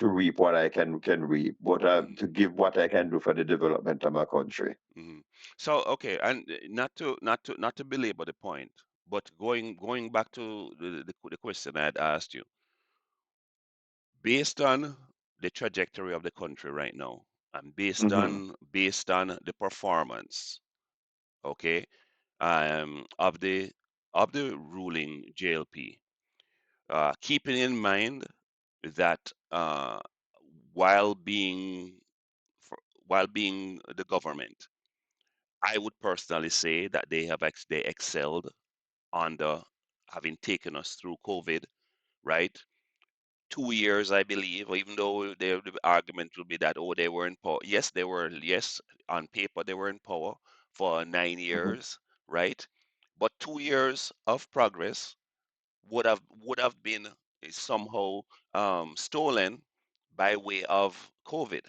reap what I can reap, but mhm, to give what I can do for the development of my country. mhm. So okay, and not to belabor the point, but going back to the question I had asked you, based on the trajectory of the country right now, and Hmm. based on the performance, okay, of the ruling JLP, keeping in mind that while being while being the government, I would personally say that they excelled under having taken us through COVID, right? 2 years, I believe, even though the argument will be that, oh, they were in power. Yes, they were, yes, on paper, they were in power for nine Mhm. years, right? But 2 years of progress would have been somehow stolen by way of COVID,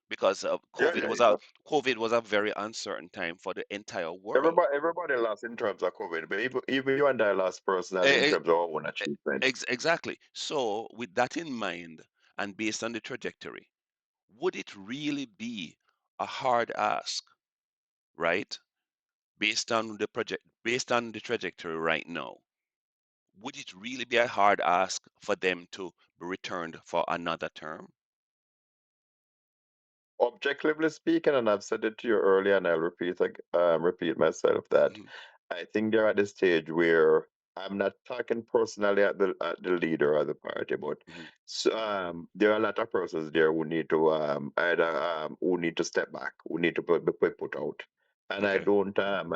because Yeah, yeah, yeah. COVID was a very uncertain time for the entire world. Everybody lost in terms of COVID, but even you and I lost personally in E- terms of our own achievement. Exactly. So, with that in mind, and based on the trajectory, would it really be a hard ask, right? Based on the trajectory right now, would it really be a hard ask for them to be returned for another term? Objectively speaking, and I've said it to you earlier, and I'll repeat myself that Mhm, I think they're at the stage where I'm not talking personally at the leader of the party, but mhm. there are a lot of persons there who need to either who need to step back, who need to be put out. And Okay, I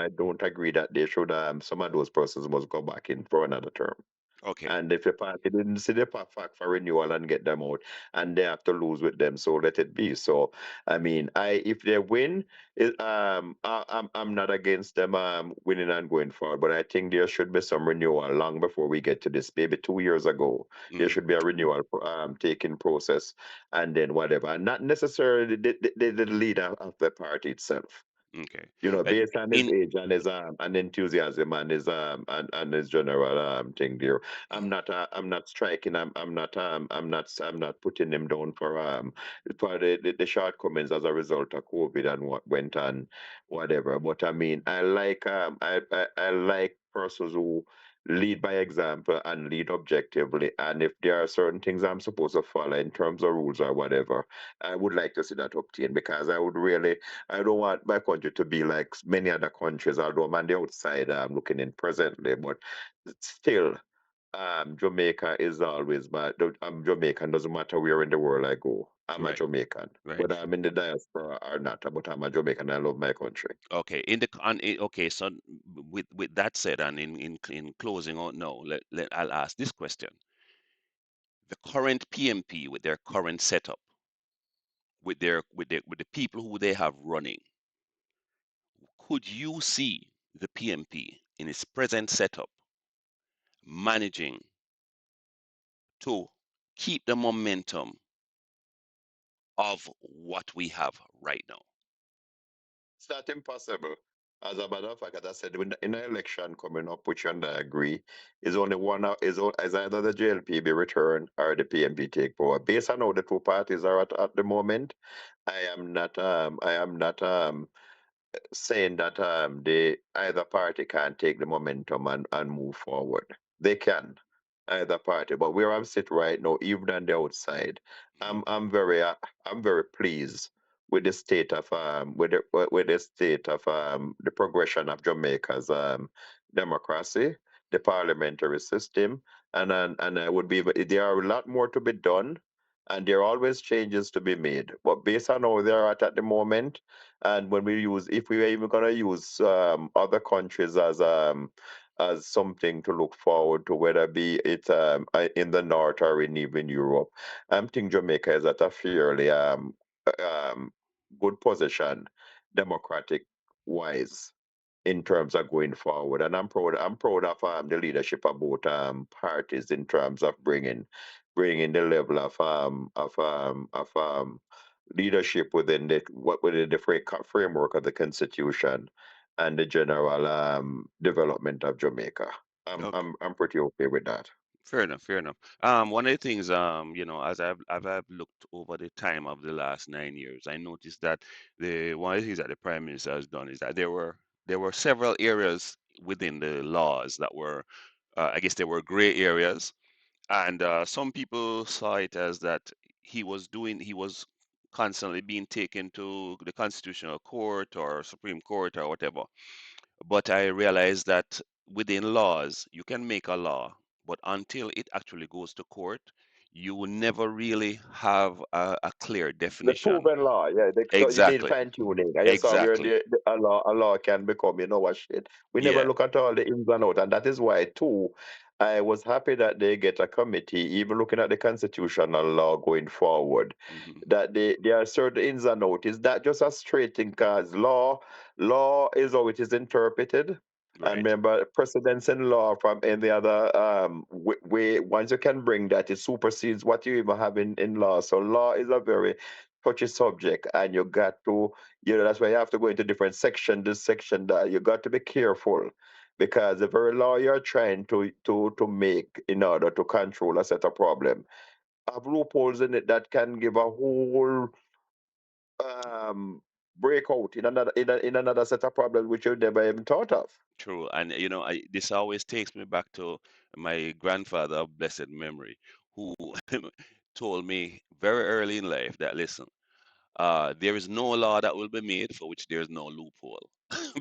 don't agree that they should some of those persons must go back in for another term. okay. And if the party didn't see the fact for renewal and get them out, and they have to lose with them, so let it be. So, I mean, I if they win, I'm not against them winning and going forward, but I think there should be some renewal long before we get to this. Maybe 2 years ago, there Mhm, should be a renewal taking process, and then whatever, and not necessarily the leader of the party itself. okay. Uh, Based on his In age and his and enthusiasm and his general thing there. mhm, I'm not striking. I'm not putting him down for the shortcomings as a result of COVID and what went on, whatever. But I mean, I like persons who lead by example and lead objectively. And if there are certain things I'm supposed to follow in terms of rules or whatever, I would like to see that obtained, because I don't want my country to be like many other countries, although I'm on the outside looking in presently, but still, Jamaica is always I'm Jamaican, doesn't matter where in the world I go. I'm a right, Jamaican. right. Whether I'm in the diaspora or not, but I'm a Jamaican. I love my country. Okay. Okay. So, with that said, and in closing out now, I'll ask this question: the current PMP, with their current setup, with the people who they have running, could you see the PMP in its present setup managing to keep the momentum of what we have right now? It's not impossible. As a matter of fact, as I said, in the election coming up, which and I agree, is only one is either the JLP be returned or the PNP take power. Based on how the two parties are at the moment, I am not saying that the either party can take the momentum and move forward. They can, either party. But where I'm sitting right now, even on the outside, Mhm. I'm very pleased with the state of with the state of the progression of Jamaica's democracy, the parliamentary system, and I would be there are a lot more to be done. And there are always changes to be made. But based on how they're at the moment, and when we use, if we are even going to use other countries as something to look forward to, whether be it in the north or in even Europe, I think Jamaica is at a fairly um, good position, democratic wise, in terms of going forward. And I'm proud of the leadership of both parties in terms of bringing the level of leadership within the framework of the constitution and the general development of Jamaica. Okay. I'm pretty okay with that. Fair enough, fair enough. One of the things, as I've looked over the time of the last 9 years, I noticed that the one of the things that the Prime Minister has done is that there were several areas within the laws that were, I guess, there were gray areas, and some people saw it as that he was constantly being taken to the Constitutional Court or Supreme Court or whatever. But I realized that within laws, you can make a law, but until it actually goes to court, you will never really have a clear The definition. proven law, yeah, so you need Exactly, fine tuning. And you saw where exactly. a law can become, you know what shit. We never Yeah. look at all the ins and outs, and that is why too. I was happy that they get a committee, even looking at the constitutional law going forward, Hmm. that there are certain ins and outs. Is that just a straight thing? Cause law is how it is interpreted. And Right. remember, precedents in law from any other way, once you can bring that, it supersedes what you even have in law. So law is a very touchy subject, and you got to, that's why you have to go into different section, this section, that you got to be careful, because the very law you're trying to make in order to control a set of problem have loopholes in it that can give a whole um breakout in another set of problems which you never even thought of. True. And this always takes me back to my grandfather of blessed memory, who told me very early in life that, listen, there is no law that will be made for which there is no loophole.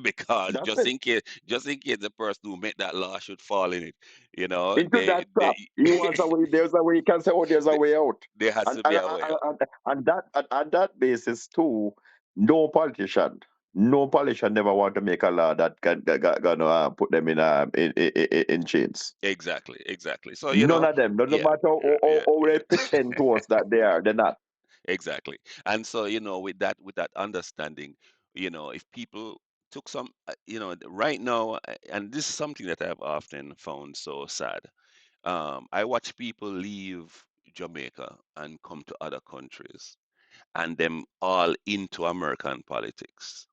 Because That's it. just in case the person who made that law should fall in it, you know, Into that they trap. He wants a way. There's a way. You can say, "Oh, there's a th- way out." there has And to be and a way and, out. and, and that on that basis too, no politician, no politician never want to make a law that gonna put them in chains. Exactly, exactly. So, None of them. Doesn't yeah, matter yeah, yeah, how they yeah. pretend to us that they are. They're not. Exactly. And so, with that understanding, if people took some, right now, and this is something that I've often found so sad. I watch people leave Jamaica and come to other countries, and them all into American politics.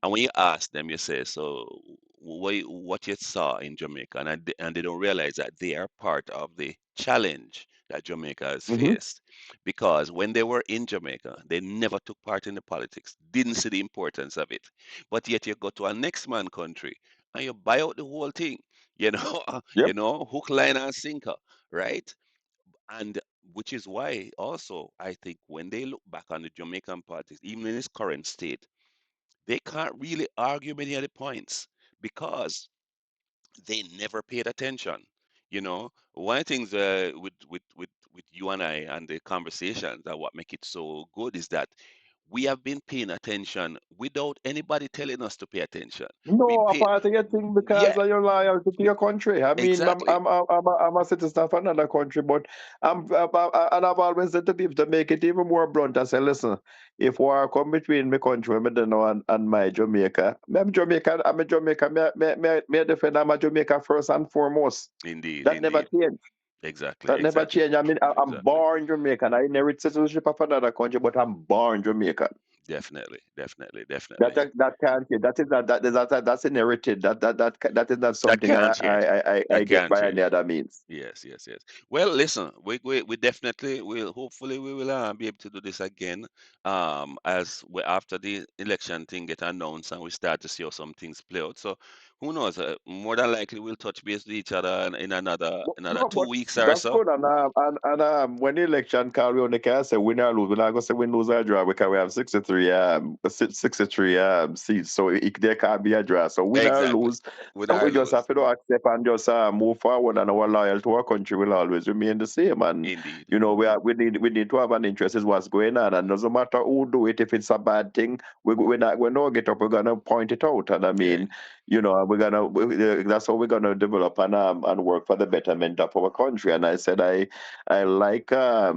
And when you ask them, you say, so what you saw in Jamaica, and they don't realize that they are part of the challenge that Jamaica has Hmm. faced. Because when they were in Jamaica, they never took part in the politics, didn't see the importance of it. But yet you go to a next man country and you buy out the whole thing, Yep. hook, line, and sinker, right? And which is why also I think when they look back on the Jamaican politics, even in its current state, they can't really argue many of the points because they never paid attention. One of the things with you and I and the conversations that what make it so good is that we have been paying attention without anybody telling us to pay attention. We No, a pay, part of your thing because yeah, of your loyalty to your country. I mean, exactly, I'm a citizen of another country, but and I've always said to people to make it even more blunt. I say, listen, if war come between my country, me don't know, and my Jamaica, I'm Jamaican. I'm a Jamaican. Me defend. I'm a Jamaica first and foremost. indeed, That never indeed, changed. exactly, That never exactly, changed. I mean, I'm exactly. born Jamaican. I inherit citizenship of another country, but I'm born Jamaican. Definitely, definitely, That definitely. that can't change. That is not that's inherited. That is not That something can't change. I That get can't by any change. other means. Yes, yes, yes. Well, listen, we definitely will. Hopefully, we will be able to do this again. As we after the election thing get announced and we start to see how some things play out. So, who knows? More than likely, we'll touch base with each other in another No, two but weeks or that's so. good. And when the election call, we only can say win or lose. We're not gonna say win, lose, or draw because we have 63 seats. So there can't be a draw. So win or Exactly. lose, Win or we just have lose. to accept and just move forward. And our loyalty to our country will always remain the same. And Indeed. we need to have an interest in what's going on. And doesn't matter who do it. If it's a bad thing, we're not get up. We're gonna point it out. And I Right. mean, that's how we're gonna develop and work for the betterment of our country. And I said I like I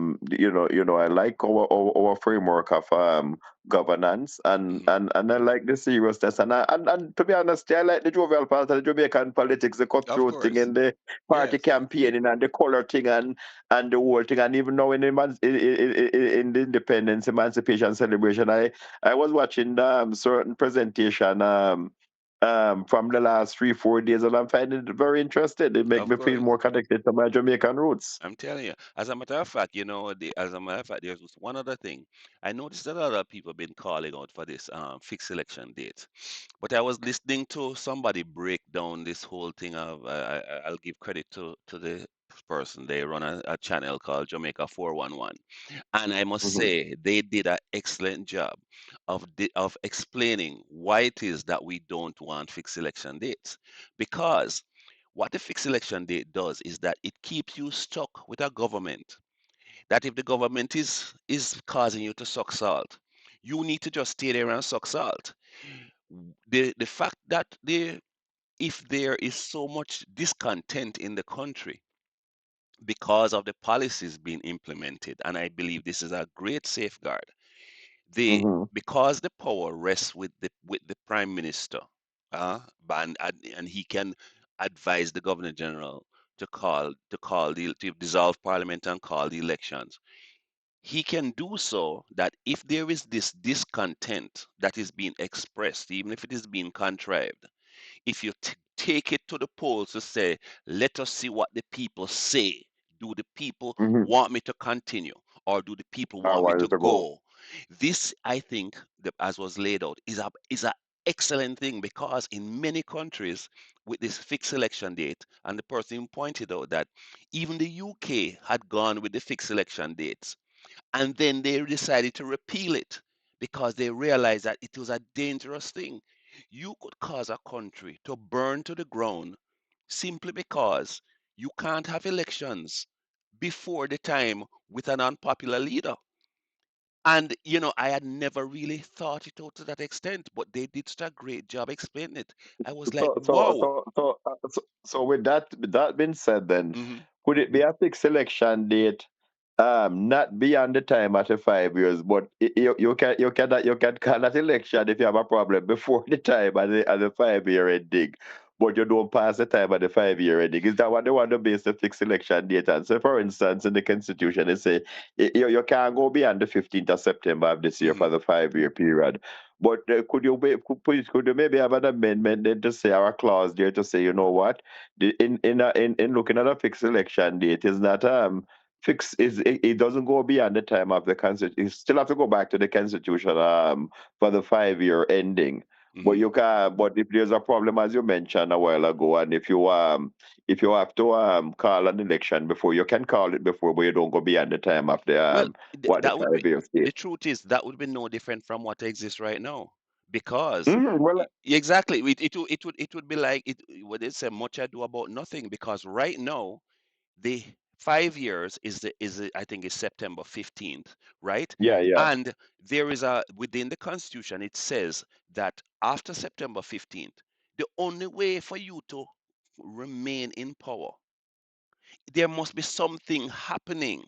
like our framework of governance, and Hmm. and I like the seriousness, and to be honest, I like the jovial part of the Jamaican politics, the Of cutthroat thing, course. and the party Yes. campaigning, and the color thing, and the whole thing. And even now in the independence emancipation celebration, I was watching certain presentation from the last 3 4 days, and I'm finding it very interesting. It make Of me feel course. more connected to my Jamaican roots. I'm telling you. As a matter of fact, as a matter of fact, there's one other thing. I noticed that a lot of people have been calling out for this fixed election date. But I was listening to somebody break down this whole thing of I'll give credit to the person. They run a channel called Jamaica 411. And I must Mhm. say they did an excellent job of explaining why it is that we don't want fixed election dates. Because what the fixed election date does is that it keeps you stuck with a government. that if the government is causing you to suck salt, you need to just stay there and suck salt. The fact that if there is so much discontent in the country because of the policies being implemented, and I believe this is a great safeguard, the Mm-hmm. because the power rests with the prime minister, and he can advise the governor general to dissolve parliament and call the elections. He can do so that if there is this discontent that is being expressed, even if it is being contrived, if you take it to the polls to say, let us see what the people say. Do the people Mm-hmm. want me to continue, or do the people I want me to wanted to go. go? This, I think, as was laid out, is a excellent thing, because in many countries with this fixed election date, and the person pointed out that even the UK had gone with the fixed election dates, and then they decided to repeal it because they realized that it was a dangerous thing. You could cause a country to burn to the ground simply because you can't have elections before the time with an unpopular leader. And I had never really thought it out to that extent, but they did such a great job explaining it. I was like, wow. So with that being said, then Hmm. could it be a fixed election date? Not beyond the time after 5 years, but you can call that election if you have a problem before the time at the 5 year ending, but you don't pass the time at the 5 year ending. Is that what they want to base the fixed election date on? So, for instance, in the constitution, they say you can't go beyond the 15th of September of this year Hmm. for the 5 year period. But could you maybe have an amendment then to say, or a clause there to say, you know what, in looking at a fixed election date is not fix is it doesn't go beyond the time of the constitution. You still have to go back to the constitution for the 5 year ending. But Hmm. you can but if there's a problem, as you mentioned a while ago, and if you have to call an election before, you can call it before, but you don't go beyond the time of the Well, what the that would be 5 years state. the truth is that would be no different from what exists right now, because Well, exactly it would be like it what they say, much ado about nothing, because right now the 5 years I think is September 15th, right? yeah, yeah. And there is a within the constitution it says that after September 15th, the only way for you to remain in power, there must be something happening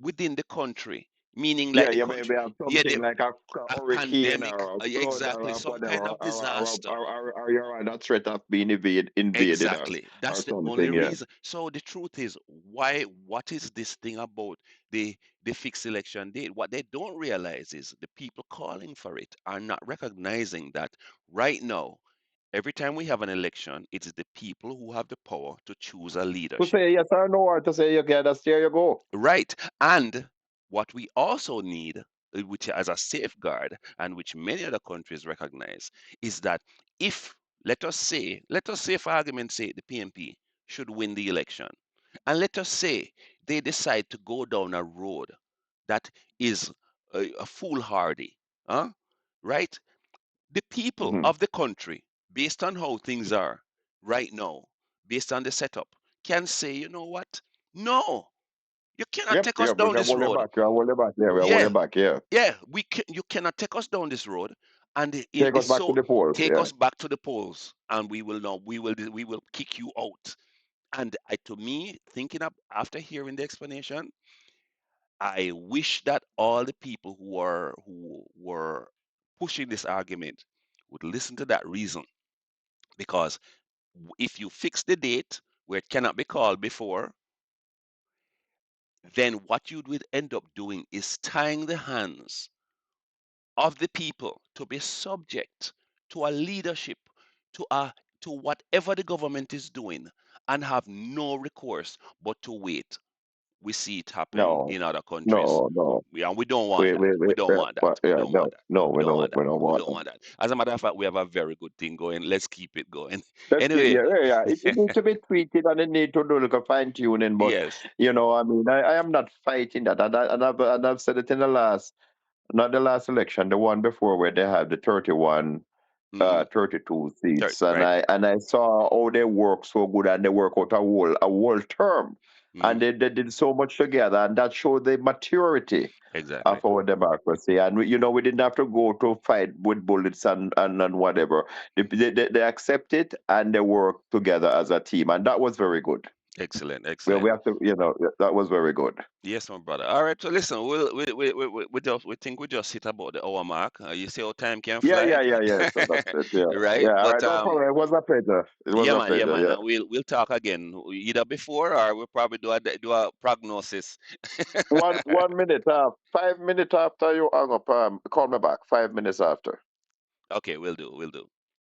within the country, meaning like Yeah, the you maybe country, have yeah, something like a a hurricane pandemic, or a flood exactly, or some whatever, kind of disaster. or you're under threat of being invaded Exactly. or That's the only something. Yeah. reason. So the truth is, what is this thing about the fixed election date? What they don't realize is the people calling for it are not recognizing that right now, every time we have an election, it is the people who have the power to choose a To leadership. say yes or no, or to say you get us, there you go. Right. And what we also need, which as a safeguard, and which many other countries recognize, is that if, let us say for argument's sake, the PNP should win the election, and let us say they decide to go down a road that is a foolhardy, huh? Right? The people Hmm. of the country, based on how things are right now, based on the setup, can say, you know what? No, you cannot Yep, take us yep. We down can this hold it road. back. We can hold it back. Yeah, we can hold Yeah, it back. Yeah. yeah. You cannot take us down this road, and Take us it's back to so the polls. take Yeah. us back to the polls, and we will kick you out. And to me, thinking up after hearing the explanation, I wish that all the people who were pushing this argument would listen to that reason, because if you fix the date where it cannot be called before, then what you would end up doing is tying the hands of the people to be subject to a leadership, to a to whatever the government is doing, and have no recourse but to wait. We see it happen No, in other countries. no, no. We don't want that. We don't Yeah, want that. but We yeah, don't no, want that. no, We we don't don't, want that. we don't We want don't them. want that. As a matter of fact, we have a very good thing going. Let's keep it going. Let's get, Anyway, yeah, yeah, yeah. It needs to be tweeted and it need to do like a fine tuning. But yes. I mean, I am not fighting that, and I've said it in the last, not the last election, the one before where they had the Hmm. 32 seats, and Right. I saw how they work so good, and they work out a whole term. and they did so much together, and that showed the maturity Exactly. of our democracy. And we didn't have to go to fight with bullets and whatever. They accept it and they work together as a team, and that was very good. Excellent. Well, we Excellent. have to, that was very good. Yes, my brother. All right. So listen, we think we just hit about the hour mark. You see how time can Yeah, fly, yeah, yeah, yeah. So that's it. Yeah, right? yeah. All But right, no problem. It was a pleasure. It was a yeah, pleasure. man, Yeah. and we'll talk again either before or we'll probably do a prognosis. 1 minute, 5 minutes after you hung up, call me back. 5 minutes after. Okay, we'll do. We'll do.